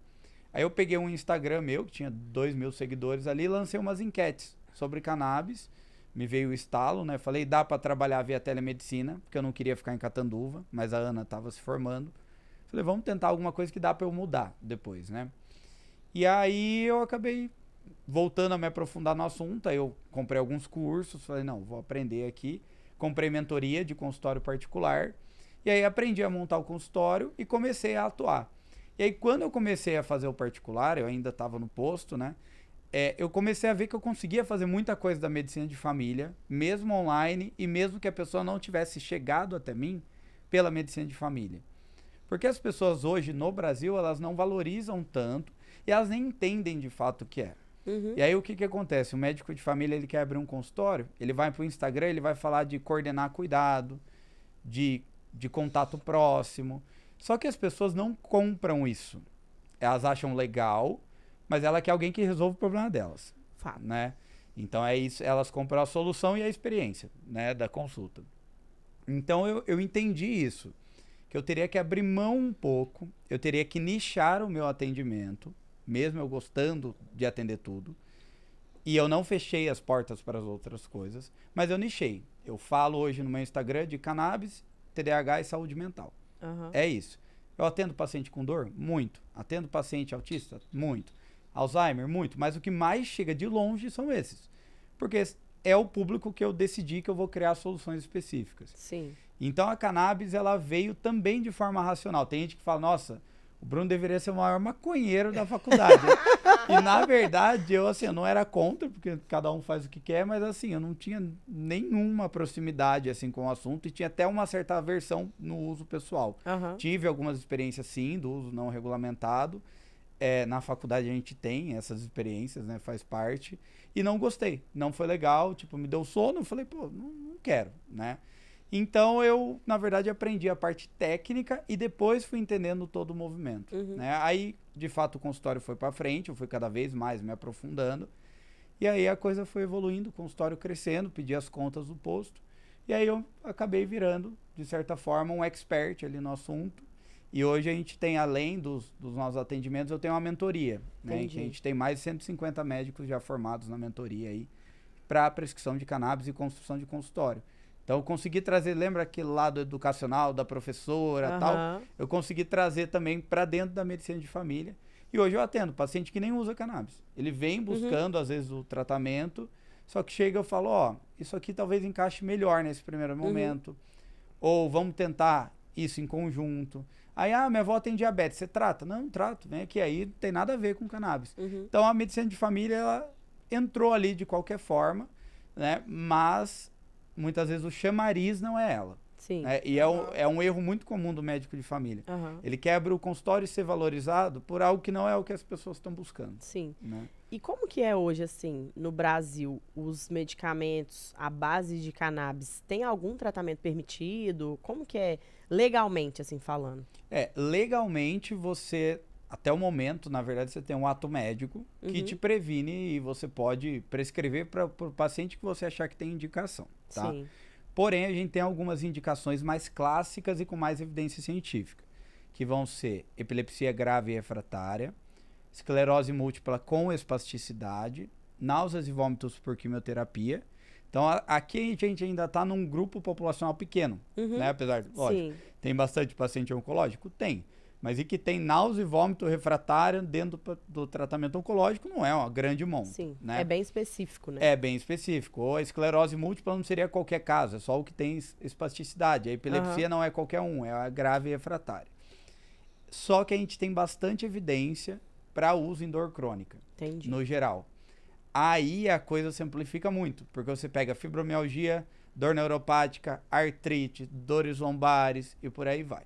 Aí eu peguei um Instagram meu, que tinha 2.000 seguidores ali, e lancei umas enquetes sobre cannabis. Me veio o estalo, né? Falei, dá para trabalhar via telemedicina, porque eu não queria ficar em Catanduva, mas a Ana estava se formando. Falei, vamos tentar alguma coisa que dá para eu mudar depois, né? E aí eu acabei voltando a me aprofundar no assunto, aí eu comprei alguns cursos, falei, não, vou aprender aqui. Comprei mentoria de consultório particular, e aí aprendi a montar o consultório e comecei a atuar. E aí quando eu comecei a fazer o particular, eu ainda estava no posto, né? Eu comecei a ver que eu conseguia fazer muita coisa da medicina de família, mesmo online, e mesmo que a pessoa não tivesse chegado até mim pela medicina de família. Porque as pessoas hoje no Brasil, elas não valorizam tanto e elas nem entendem de fato o que é. E aí o que acontece? O médico de família, ele quer abrir um consultório, ele vai para o Instagram, ele vai falar de coordenar cuidado, de contato próximo. Só que as pessoas não compram isso. Elas acham legal, mas ela quer alguém que resolva o problema delas, né? Então é isso, elas compram a solução e a experiência, né, da consulta. Então eu entendi isso, que eu teria que abrir mão um pouco, eu teria que nichar o meu atendimento, mesmo eu gostando de atender tudo, e eu não fechei as portas para as outras coisas, mas eu nichei. Eu falo hoje no meu Instagram de cannabis, TDAH e saúde mental. É isso. Eu atendo paciente com dor? Muito. Atendo paciente autista? Muito. Alzheimer? Muito. Mas o que mais chega de longe são esses. Porque é o público que eu decidi que eu vou criar soluções específicas. Sim. Então a cannabis, ela veio também de forma racional. Tem gente que fala, nossa, o Bruno deveria ser o maior maconheiro da faculdade. E na verdade, eu não era contra, porque cada um faz o que quer, mas assim, eu não tinha nenhuma proximidade assim com o assunto e tinha até uma certa aversão no uso pessoal. Tive algumas experiências sim, do uso não regulamentado. Na faculdade a gente tem essas experiências, né? Faz parte. E não gostei. Não foi legal. Tipo, me deu sono. Eu falei, pô, não quero, né? Então eu, na verdade, aprendi a parte técnica e depois fui entendendo todo o movimento, né? Aí, de fato, o consultório foi para frente. Eu fui cada vez mais me aprofundando. E aí a coisa foi evoluindo, o consultório crescendo, pedi as contas do posto. E aí eu acabei virando, de certa forma, um expert ali no assunto. E hoje a gente tem, além dos nossos atendimentos, eu tenho uma mentoria, né? Que a gente tem mais de 150 médicos já formados na mentoria aí para prescrição de cannabis e construção de consultório. Então eu consegui trazer, lembra aquele lado educacional da professora e tal? Eu consegui trazer também para dentro da medicina de família. E hoje eu atendo paciente que nem usa cannabis. Ele vem buscando, às vezes, o tratamento, Só que chega e eu falo, ó, isso aqui talvez encaixe melhor nesse primeiro momento. Ou vamos tentar isso em conjunto. Aí, minha avó tem diabetes, você trata? Não trato, vem aqui, aí não tem nada a ver com cannabis. Então, a medicina de família, ela entrou ali de qualquer forma, né? Mas, muitas vezes, o chamariz não é ela. Sim. Né? E é um erro muito comum do médico de família. Ele quebra o consultório ser valorizado por algo que não é o que as pessoas estão buscando. Sim. Né? E como que é hoje, assim, no Brasil, os medicamentos à base de cannabis, tem algum tratamento permitido? Como que é legalmente, assim, falando? Legalmente você, até o momento, na verdade, você tem um ato médico que te previne e você pode prescrever para o paciente que você achar que tem indicação, tá? Sim. Porém, a gente tem algumas indicações mais clássicas e com mais evidência científica, que vão ser epilepsia grave e refratária, esclerose múltipla com espasticidade, náuseas e vômitos por quimioterapia. Então, aqui a gente ainda está num grupo populacional pequeno, né? Apesar de, lógico, tem bastante paciente oncológico? Tem. Mas e que tem náusea e vômito refratário dentro do tratamento oncológico não é uma grande mão. Sim, né? É bem específico, né? É bem específico. Ou a esclerose múltipla não seria qualquer caso, é só o que tem espasticidade. A epilepsia não é qualquer um, é a grave e refratária. Só que a gente tem bastante evidência para uso em dor crônica. Entendi. No geral. Aí a coisa se amplifica muito, porque você pega fibromialgia, dor neuropática, artrite, dores lombares e por aí vai.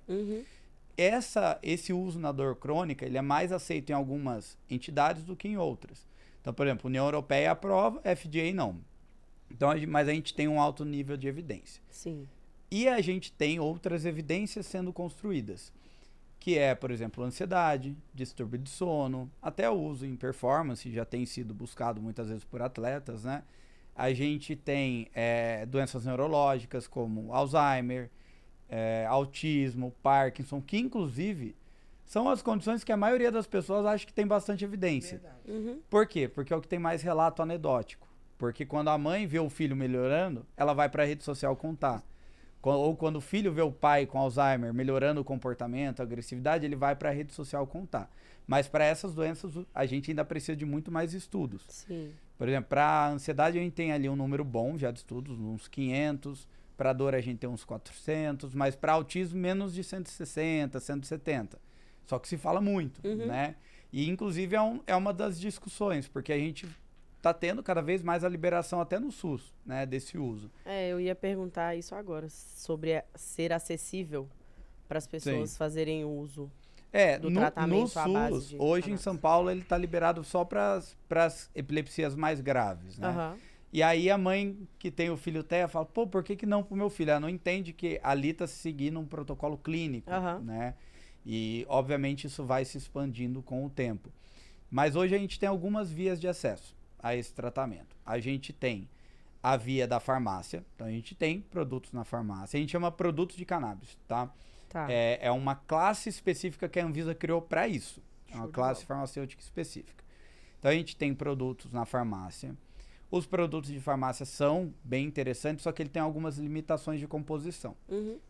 Esse uso na dor crônica, ele é mais aceito em algumas entidades do que em outras. Então, por exemplo, a União Europeia aprova, FDA não. Então, mas a gente tem um alto nível de evidência. Sim. E a gente tem outras evidências sendo construídas, que é, por exemplo, ansiedade, distúrbio de sono, até o uso em performance já tem sido buscado muitas vezes por atletas, né? A gente tem doenças neurológicas como Alzheimer, autismo, Parkinson, que inclusive são as condições que a maioria das pessoas acha que tem bastante evidência. Por quê? Porque é o que tem mais relato anedótico. Porque quando a mãe vê o filho melhorando, ela vai para a rede social contar. Ou quando o filho vê o pai com Alzheimer melhorando o comportamento, a agressividade, ele vai para a rede social contar. Mas para essas doenças, a gente ainda precisa de muito mais estudos. Sim. Por exemplo, para a ansiedade, a gente tem ali um número bom já de estudos, uns 500. Para dor, a gente tem uns 400. Mas para autismo, menos de 160, 170. Só que se fala muito, né? E, inclusive, é uma das discussões, porque a gente está tendo cada vez mais a liberação até no SUS, né, desse uso. Eu ia perguntar isso agora, sobre ser acessível para as pessoas fazerem uso do tratamento à base de hoje cannabis. Em São Paulo ele está liberado só para as epilepsias mais graves, né? E aí a mãe que tem o filho TEA fala, pô, por que não pro meu filho? Ela não entende que ali está se seguindo um protocolo clínico, né? E, obviamente, isso vai se expandindo com o tempo. Mas hoje a gente tem algumas vias de acesso a esse tratamento. A gente tem a via da farmácia, então a gente tem produtos na farmácia, a gente chama produtos de cannabis, tá? É uma classe específica que a Anvisa criou para isso, é uma classe farmacêutica específica. Então a gente tem produtos na farmácia. Os produtos de farmácia são bem interessantes, só que ele tem algumas limitações de composição.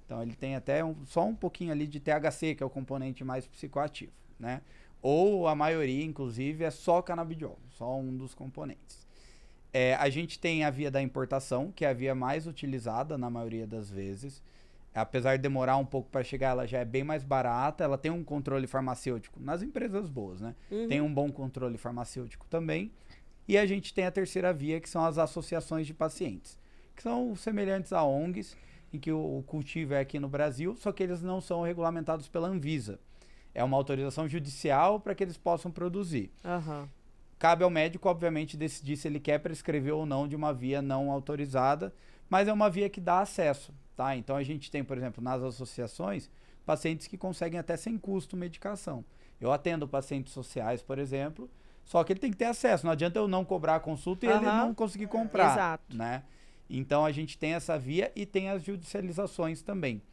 Então ele tem até só um pouquinho ali de THC, que é o componente mais psicoativo, né? Ou a maioria, inclusive, é só canabidiol, só um dos componentes. A gente tem a via da importação, que é a via mais utilizada na maioria das vezes. Apesar de demorar um pouco para chegar, ela já é bem mais barata, ela tem um controle farmacêutico nas empresas boas, né? Tem um bom controle farmacêutico também. E a gente tem a terceira via, que são as associações de pacientes, que são semelhantes a ONGs, em que o cultivo é aqui no Brasil, só que eles não são regulamentados pela Anvisa. É uma autorização judicial para que eles possam produzir. Cabe ao médico, obviamente, decidir se ele quer prescrever ou não de uma via não autorizada, mas é uma via que dá acesso, tá? Então a gente tem, por exemplo, nas associações, pacientes que conseguem até sem custo medicação. Eu atendo pacientes sociais, por exemplo, só que ele tem que ter acesso. Não adianta eu não cobrar a consulta e ele não conseguir comprar. Exato. Né? Então a gente tem essa via e tem as judicializações também,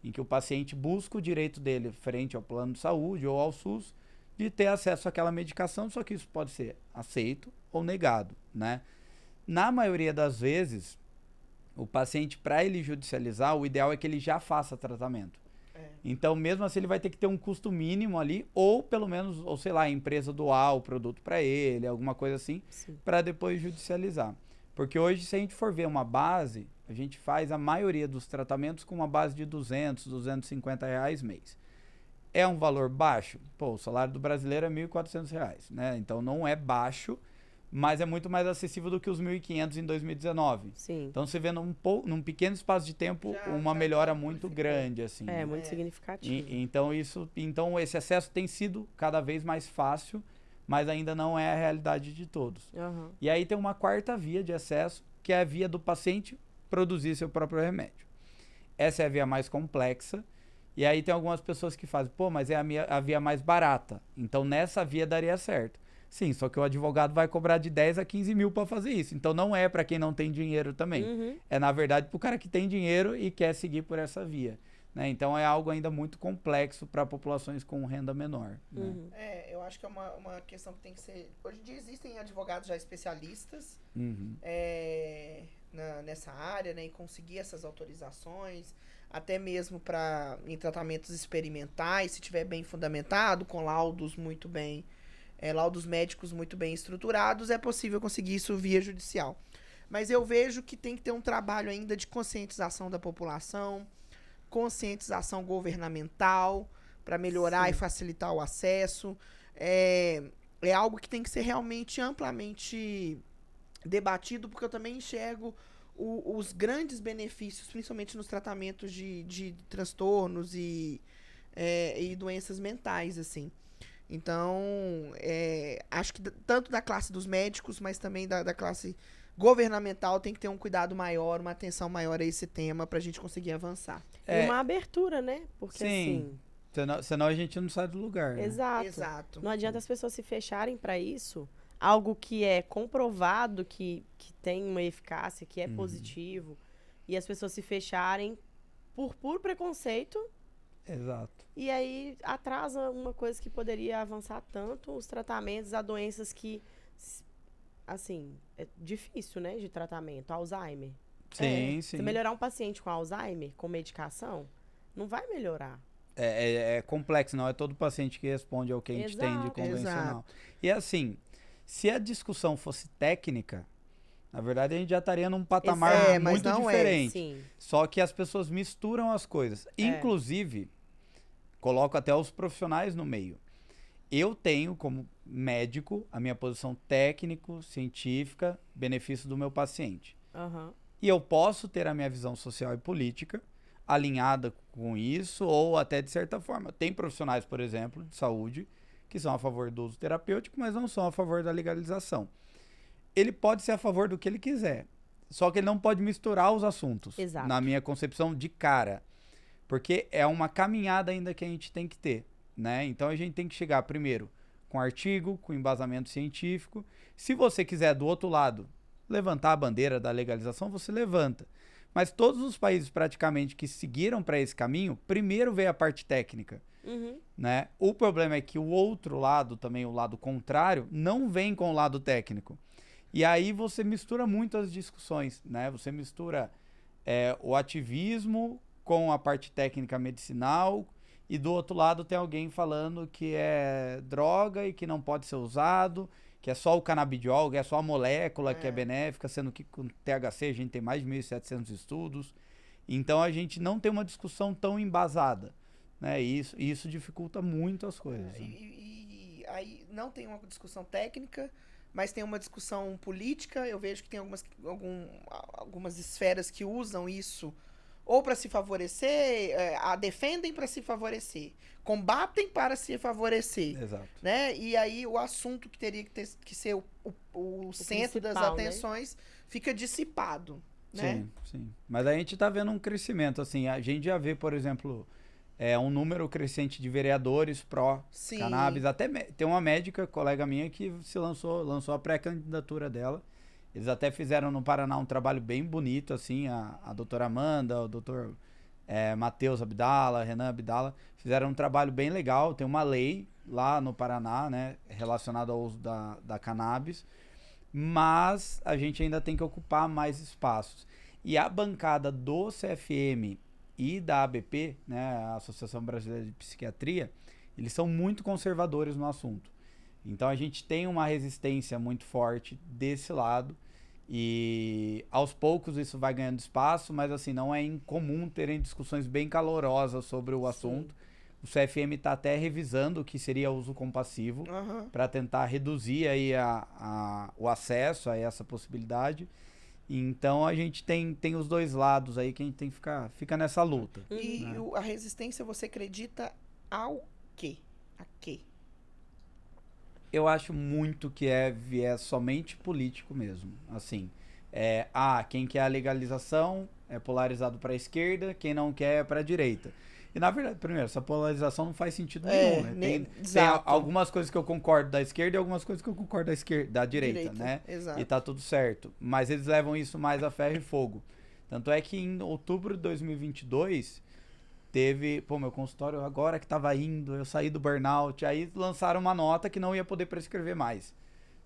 em que o paciente busca o direito dele frente ao plano de saúde ou ao SUS de ter acesso àquela medicação, só que isso pode ser aceito ou negado, né? Na maioria das vezes, o paciente, para ele judicializar, o ideal é que ele já faça tratamento. Então, mesmo assim, ele vai ter que ter um custo mínimo ali, ou pelo menos, ou sei lá, a empresa doar o produto para ele, alguma coisa assim, para depois judicializar. Porque hoje, se a gente for ver uma base, a gente faz a maioria dos tratamentos com uma base de R$200, R$250 mês. É um valor baixo? Pô, o salário do brasileiro é R$1.400, né? Então não é baixo, mas é muito mais acessível do que os 1.500 em 2019. Sim. Então você vê num pequeno espaço de tempo uma melhora muito grande, assim. Muito significativa. Então esse acesso tem sido cada vez mais fácil, mas ainda não é a realidade de todos. Uhum. E aí tem uma quarta via de acesso, que é a via do paciente produzir seu próprio remédio. Essa é a via mais complexa. E aí tem algumas pessoas que fazem, pô, mas é a via mais barata. Então nessa via daria certo. Sim, só que o advogado vai cobrar de 10 a 15 mil para fazer isso. Então não é para quem não tem dinheiro também. Uhum. É, na verdade, para o cara que tem dinheiro e quer seguir por essa via. Né? Então é algo ainda muito complexo para populações com renda menor. Uhum. Né? Eu acho que é uma questão que tem que ser... Hoje em dia existem advogados já especialistas nessa área, né? Em conseguir essas autorizações, até mesmo em tratamentos experimentais, se tiver bem fundamentado, com laudos laudos médicos muito bem estruturados, é possível conseguir isso via judicial. Mas eu vejo que tem que ter um trabalho ainda de conscientização da população, conscientização governamental, para melhorar e facilitar o acesso. É algo que tem que ser realmente amplamente debatido, porque eu também enxergo os grandes benefícios, principalmente nos tratamentos de transtornos e doenças mentais, assim. Então, acho que tanto da classe dos médicos, mas também da classe governamental tem que ter um cuidado maior, uma atenção maior a esse tema para a gente conseguir avançar. E uma abertura, né? Porque sim. Senão a gente não sai do lugar. Né? Exato. Não adianta as pessoas se fecharem para isso. Algo que é comprovado, que tem uma eficácia, que é positivo, e as pessoas se fecharem por puro preconceito. Exato. E aí atrasa uma coisa que poderia avançar tanto, os tratamentos a doenças que, assim, é difícil, né, de tratamento. Alzheimer. Sim. Se melhorar um paciente com Alzheimer, com medicação, não vai melhorar. É complexo, não é todo paciente que responde ao que a gente tem de convencional. E assim, se a discussão fosse técnica, na verdade a gente já estaria num patamar muito diferente. Sim. Só que as pessoas misturam as coisas. Inclusive, coloco até os profissionais no meio. Eu tenho, como médico, a minha posição técnico, científica, benefício do meu paciente. Uhum. E eu posso ter a minha visão social e política alinhada com isso, ou até de certa forma. Tem profissionais, por exemplo, de saúde, que são a favor do uso terapêutico, mas não são a favor da legalização. Ele pode ser a favor do que ele quiser, só que ele não pode misturar os assuntos. Exato. Na minha concepção, de cara. Porque é uma caminhada ainda que a gente tem que ter, né? Então a gente tem que chegar primeiro com artigo, com embasamento científico. Se você quiser, do outro lado, levantar a bandeira da legalização, você levanta. Mas todos os países praticamente que seguiram para esse caminho, primeiro veio a parte técnica. Né? O problema é que o outro lado, também o lado contrário, não vem com o lado técnico. E aí você mistura muito as discussões, né? Você mistura o ativismo com a parte técnica medicinal, e do outro lado tem alguém falando que é droga e que não pode ser usado, que é só o canabidiol, que é só a molécula que é benéfica, sendo que com THC a gente tem mais de 1.700 estudos. Então a gente não tem uma discussão tão embasada, né? E isso dificulta muito as coisas. Né? E aí não tem uma discussão técnica, mas tem uma discussão política. Eu vejo que tem algumas esferas que usam isso ou para se favorecer, defendem para se favorecer, combatem para se favorecer. Exato. Né? E aí o assunto que teria que ser o centro das atenções, né? Fica dissipado. Né? Sim. Mas a gente está vendo um crescimento. Assim, a gente já vê, por exemplo, um número crescente de vereadores pró-cannabis. Até tem uma médica, colega minha, que lançou a pré-candidatura dela. Eles até fizeram no Paraná um trabalho bem bonito, assim, a doutora Amanda, o doutor Matheus Abdala, Renan Abdala, fizeram um trabalho bem legal. Tem uma lei lá no Paraná, né, relacionada ao uso da cannabis, mas a gente ainda tem que ocupar mais espaços. E a bancada do CFM e da ABP, né, a Associação Brasileira de Psiquiatria, eles são muito conservadores no assunto. Então a gente tem uma resistência muito forte desse lado, E aos poucos isso vai ganhando espaço, mas assim, não é incomum terem discussões bem calorosas sobre o assunto. O CFM está até revisando o que seria uso compassivo para tentar reduzir aí o acesso a essa possibilidade. Então a gente tem os dois lados aí que a gente tem que fica nessa luta. E né? a resistência, você acredita ao quê? A quê? Eu acho muito que é viés somente político mesmo. Assim, quem quer a legalização é polarizado para a esquerda, quem não quer é para a direita. E na verdade, primeiro, essa polarização não faz sentido nenhum, né? Tem algumas coisas que eu concordo da esquerda e algumas coisas que eu concordo da direita, né? Exato. E tá tudo certo. Mas eles levam isso mais a ferro e fogo. Tanto é que em outubro de 2022 teve, meu consultório agora que tava indo, eu saí do burnout, aí lançaram uma nota que não ia poder prescrever mais.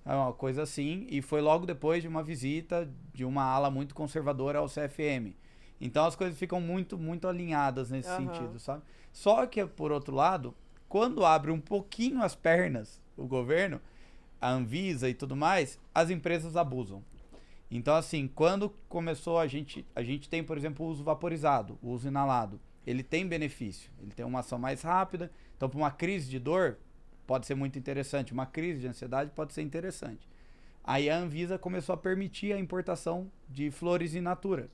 É uma coisa assim, e foi logo depois de uma visita de uma ala muito conservadora ao CFM. Então as coisas ficam muito, muito alinhadas nesse sentido, sabe? Só que, por outro lado, quando abre um pouquinho as pernas, o governo, a Anvisa e tudo mais, as empresas abusam. Então, assim, quando começou a gente tem, por exemplo, o uso vaporizado, o uso inalado. Ele tem benefício, ele tem uma ação mais rápida. Então, para uma crise de dor, pode ser muito interessante. Uma crise de ansiedade pode ser interessante. Aí a Anvisa começou a permitir a importação de flores in natura.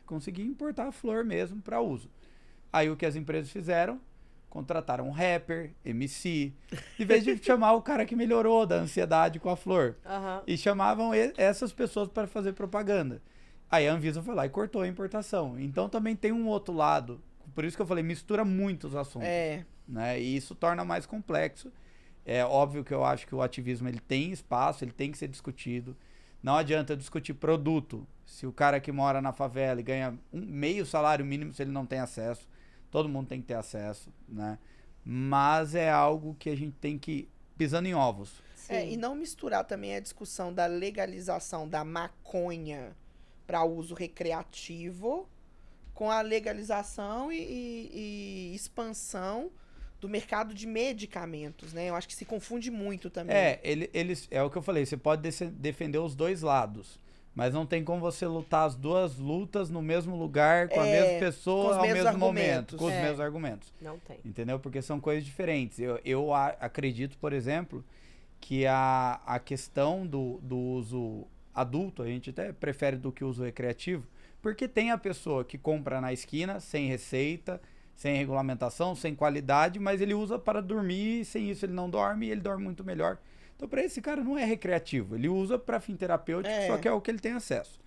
Conseguir importar a flor mesmo para uso. Aí o que as empresas fizeram? Contrataram um rapper, MC, em vez de chamar o cara que melhorou da ansiedade com a flor. E chamavam essas pessoas para fazer propaganda. Aí a Anvisa foi lá e cortou a importação. Então também tem um outro lado. Por isso que eu falei, mistura muito os assuntos. Né? E isso torna mais complexo. É óbvio que eu acho que o ativismo ele tem espaço, ele tem que ser discutido. Não adianta discutir produto se o cara que mora na favela e ganha meio salário mínimo se ele não tem acesso. Todo mundo tem que ter acesso, né? Mas é algo que a gente tem que ir pisando em ovos. E não misturar também a discussão da legalização da maconha para uso recreativo com a legalização e expansão do mercado de medicamentos, né? Eu acho que se confunde muito também. É o que eu falei, você pode defender os dois lados, mas não tem como você lutar as duas lutas no mesmo lugar, com a mesma pessoa, ao mesmo momento, com os mesmos argumentos. Não tem. Entendeu? Porque são coisas diferentes. Eu acredito, por exemplo, que a questão do uso adulto, a gente até prefere do que o uso recreativo, porque tem a pessoa que compra na esquina, sem receita, sem regulamentação, sem qualidade, mas ele usa para dormir, e sem isso ele não dorme e ele dorme muito melhor. Então, para esse cara não é recreativo, ele usa para fim terapêutico, só que é o que ele tem acesso,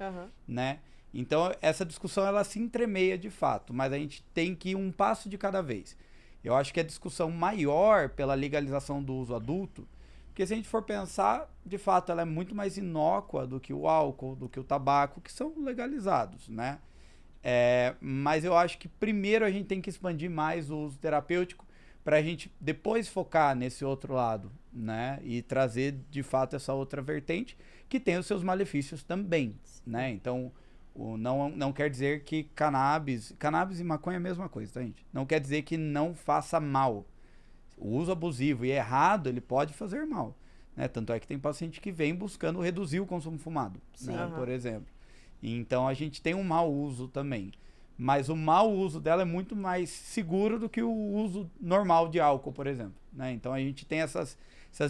né? Então, essa discussão, ela se entremeia de fato, mas a gente tem que ir um passo de cada vez. Eu acho que a discussão maior pela legalização do uso adulto, porque se a gente for pensar, de fato, ela é muito mais inócua do que o álcool, do que o tabaco, que são legalizados, né? Mas eu acho que primeiro a gente tem que expandir mais o uso terapêutico para a gente depois focar nesse outro lado, né? E trazer de fato essa outra vertente que tem os seus malefícios também, né? Então, não quer dizer que cannabis e maconha é a mesma coisa, tá, gente? Não quer dizer que não faça mal. O uso abusivo e errado, ele pode fazer mal, né? Tanto é que tem paciente que vem buscando reduzir o consumo fumado, né? Por exemplo. Então a gente tem um mau uso também. Mas o mau uso dela é muito mais seguro do que o uso normal de álcool, por exemplo, né? Então a gente tem essas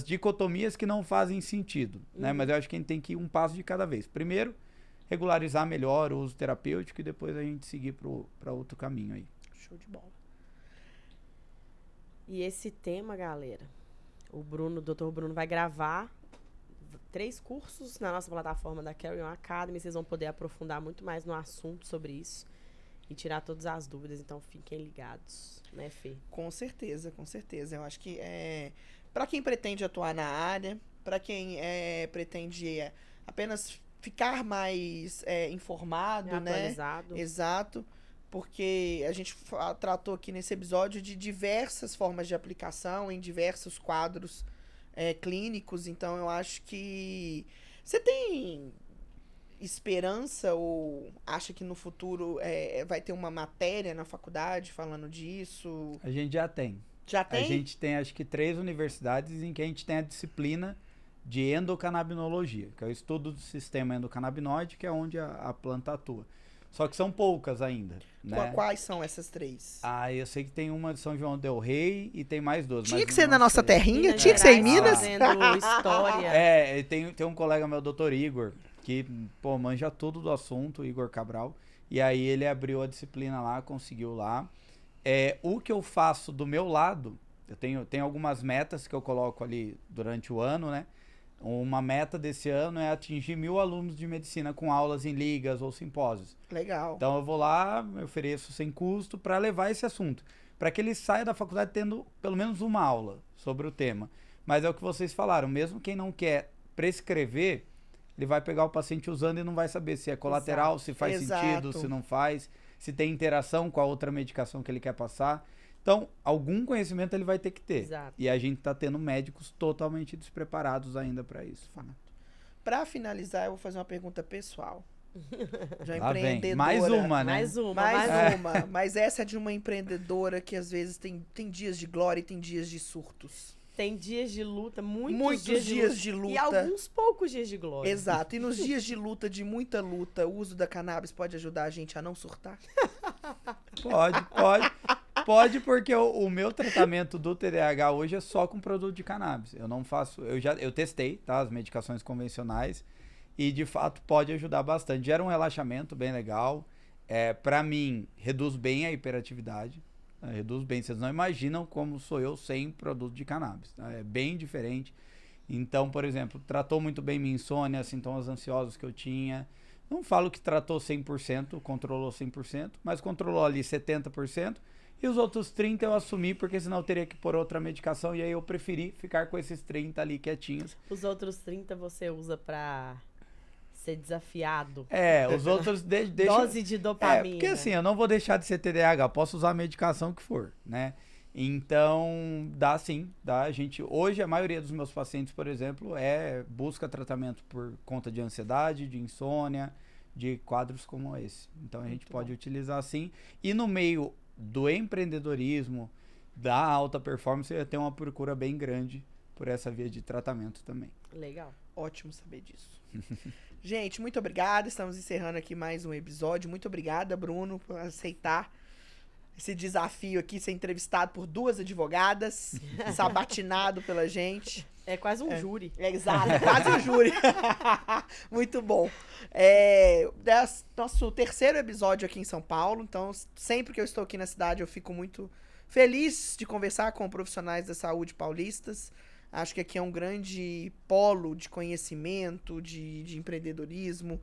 dicotomias que não fazem sentido, né? Mas eu acho que a gente tem que ir um passo de cada vez. Primeiro, regularizar melhor o uso terapêutico e depois a gente seguir para outro caminho aí. Show de bola. E esse tema, galera, o Dr. Bruno vai gravar 3 cursos na nossa plataforma da Carry On Academy. Vocês vão poder aprofundar muito mais no assunto sobre isso e tirar todas as dúvidas. Então, fiquem ligados, né, Fê? Com certeza, com certeza. Eu acho que para quem pretende atuar na área, para quem pretende apenas ficar mais informado, atualizado. Né? Exato. Porque a gente tratou aqui nesse episódio de diversas formas de aplicação em diversos quadros clínicos. Então, eu acho que você tem esperança ou acha que no futuro vai ter uma matéria na faculdade falando disso? A gente já tem. Já tem? A gente tem, acho que, 3 universidades em que a gente tem a disciplina de endocannabinologia, que é o estudo do sistema endocannabinoide, que é onde a planta atua. Só que são poucas ainda, né? Quais são essas 3? Ah, eu sei que tem uma de São João del Rei e tem mais 2. Tinha que ser na nossa terrinha? Minas Tinha que ser em Gerais, Minas? fazendo história. Tem um colega meu, doutor Igor, que, pô, manja tudo do assunto, Igor Cabral. E aí ele abriu a disciplina lá, conseguiu lá. O que eu faço do meu lado, eu tenho algumas metas que eu coloco ali durante o ano, né? Uma meta desse ano é atingir 1.000 alunos de medicina com aulas em ligas ou simpósios. Legal. Então eu vou lá, eu ofereço sem custo para levar esse assunto. Para que ele saia da faculdade tendo pelo menos uma aula sobre o tema. Mas é o que vocês falaram, mesmo quem não quer prescrever, ele vai pegar o paciente usando e não vai saber se é colateral, se faz sentido, se não faz, se tem interação com a outra medicação que ele quer passar. Então, algum conhecimento ele vai ter que ter. Exato. E a gente está tendo médicos totalmente despreparados ainda para isso. Para finalizar, eu vou fazer uma pergunta pessoal. De uma Lá vem. empreendedora. Mais uma, né? Mais uma. Mas essa é de uma empreendedora que às vezes tem dias de glória e tem dias de surtos. Tem dias de luta, muitos dias de luta. E alguns poucos dias de glória. Exato. E nos dias de luta, de muita luta, o uso da cannabis pode ajudar a gente a não surtar? Pode, porque o meu tratamento do TDAH hoje é só com produto de cannabis. Eu não faço, eu testei, tá, as medicações convencionais e de fato pode ajudar bastante. Gera um relaxamento bem legal. Para mim, reduz bem a hiperatividade. Reduz bem. Vocês não imaginam como sou eu sem produto de cannabis. Tá? É bem diferente. Então, por exemplo, tratou muito bem minha insônia, sintomas ansiosos que eu tinha. Não falo que tratou 100%, controlou 100%, mas controlou ali 70%. E os outros 30% eu assumi, porque senão eu teria que pôr outra medicação. E aí eu preferi ficar com esses 30% ali quietinhos. Os outros 30% você usa pra ser desafiado. Os outros deixam... Dose de dopamina. Porque assim, eu não vou deixar de ser TDAH, posso usar a medicação que for, né? Então, dá sim, dá. Hoje, a maioria dos meus pacientes, por exemplo, busca tratamento por conta de ansiedade, de insônia, de quadros como esse. Então, a gente pode utilizar sim. E no meio do empreendedorismo, da alta performance, tem uma procura bem grande por essa via de tratamento também. Legal. Ótimo saber disso. Gente, muito obrigada. Estamos encerrando aqui mais um episódio. Muito obrigada, Bruno, por aceitar esse desafio aqui, ser entrevistado por 2 advogadas, sabatinado pela gente. É quase um júri. Exato, é quase um júri. Muito bom. Nosso 3º episódio aqui em São Paulo, então sempre que eu estou aqui na cidade eu fico muito feliz de conversar com profissionais da saúde paulistas. Acho que aqui é um grande polo de conhecimento, de empreendedorismo,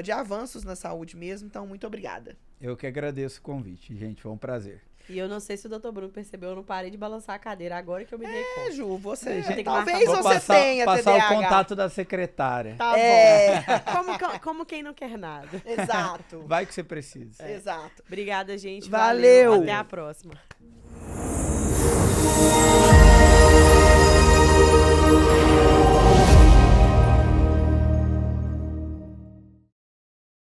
de avanços na saúde mesmo, então muito obrigada. Eu que agradeço o convite, gente, foi um prazer. E eu não sei se o Dr. Bruno percebeu, eu não parei de balançar a cadeira agora que eu me dei conta. Ju, você Tem que talvez marcar. você tenha passar TDAH. o contato da secretária. Tá bom. Como quem não quer nada. Exato. Vai que você precisa. Exato. Obrigada, gente. Valeu. Até a próxima.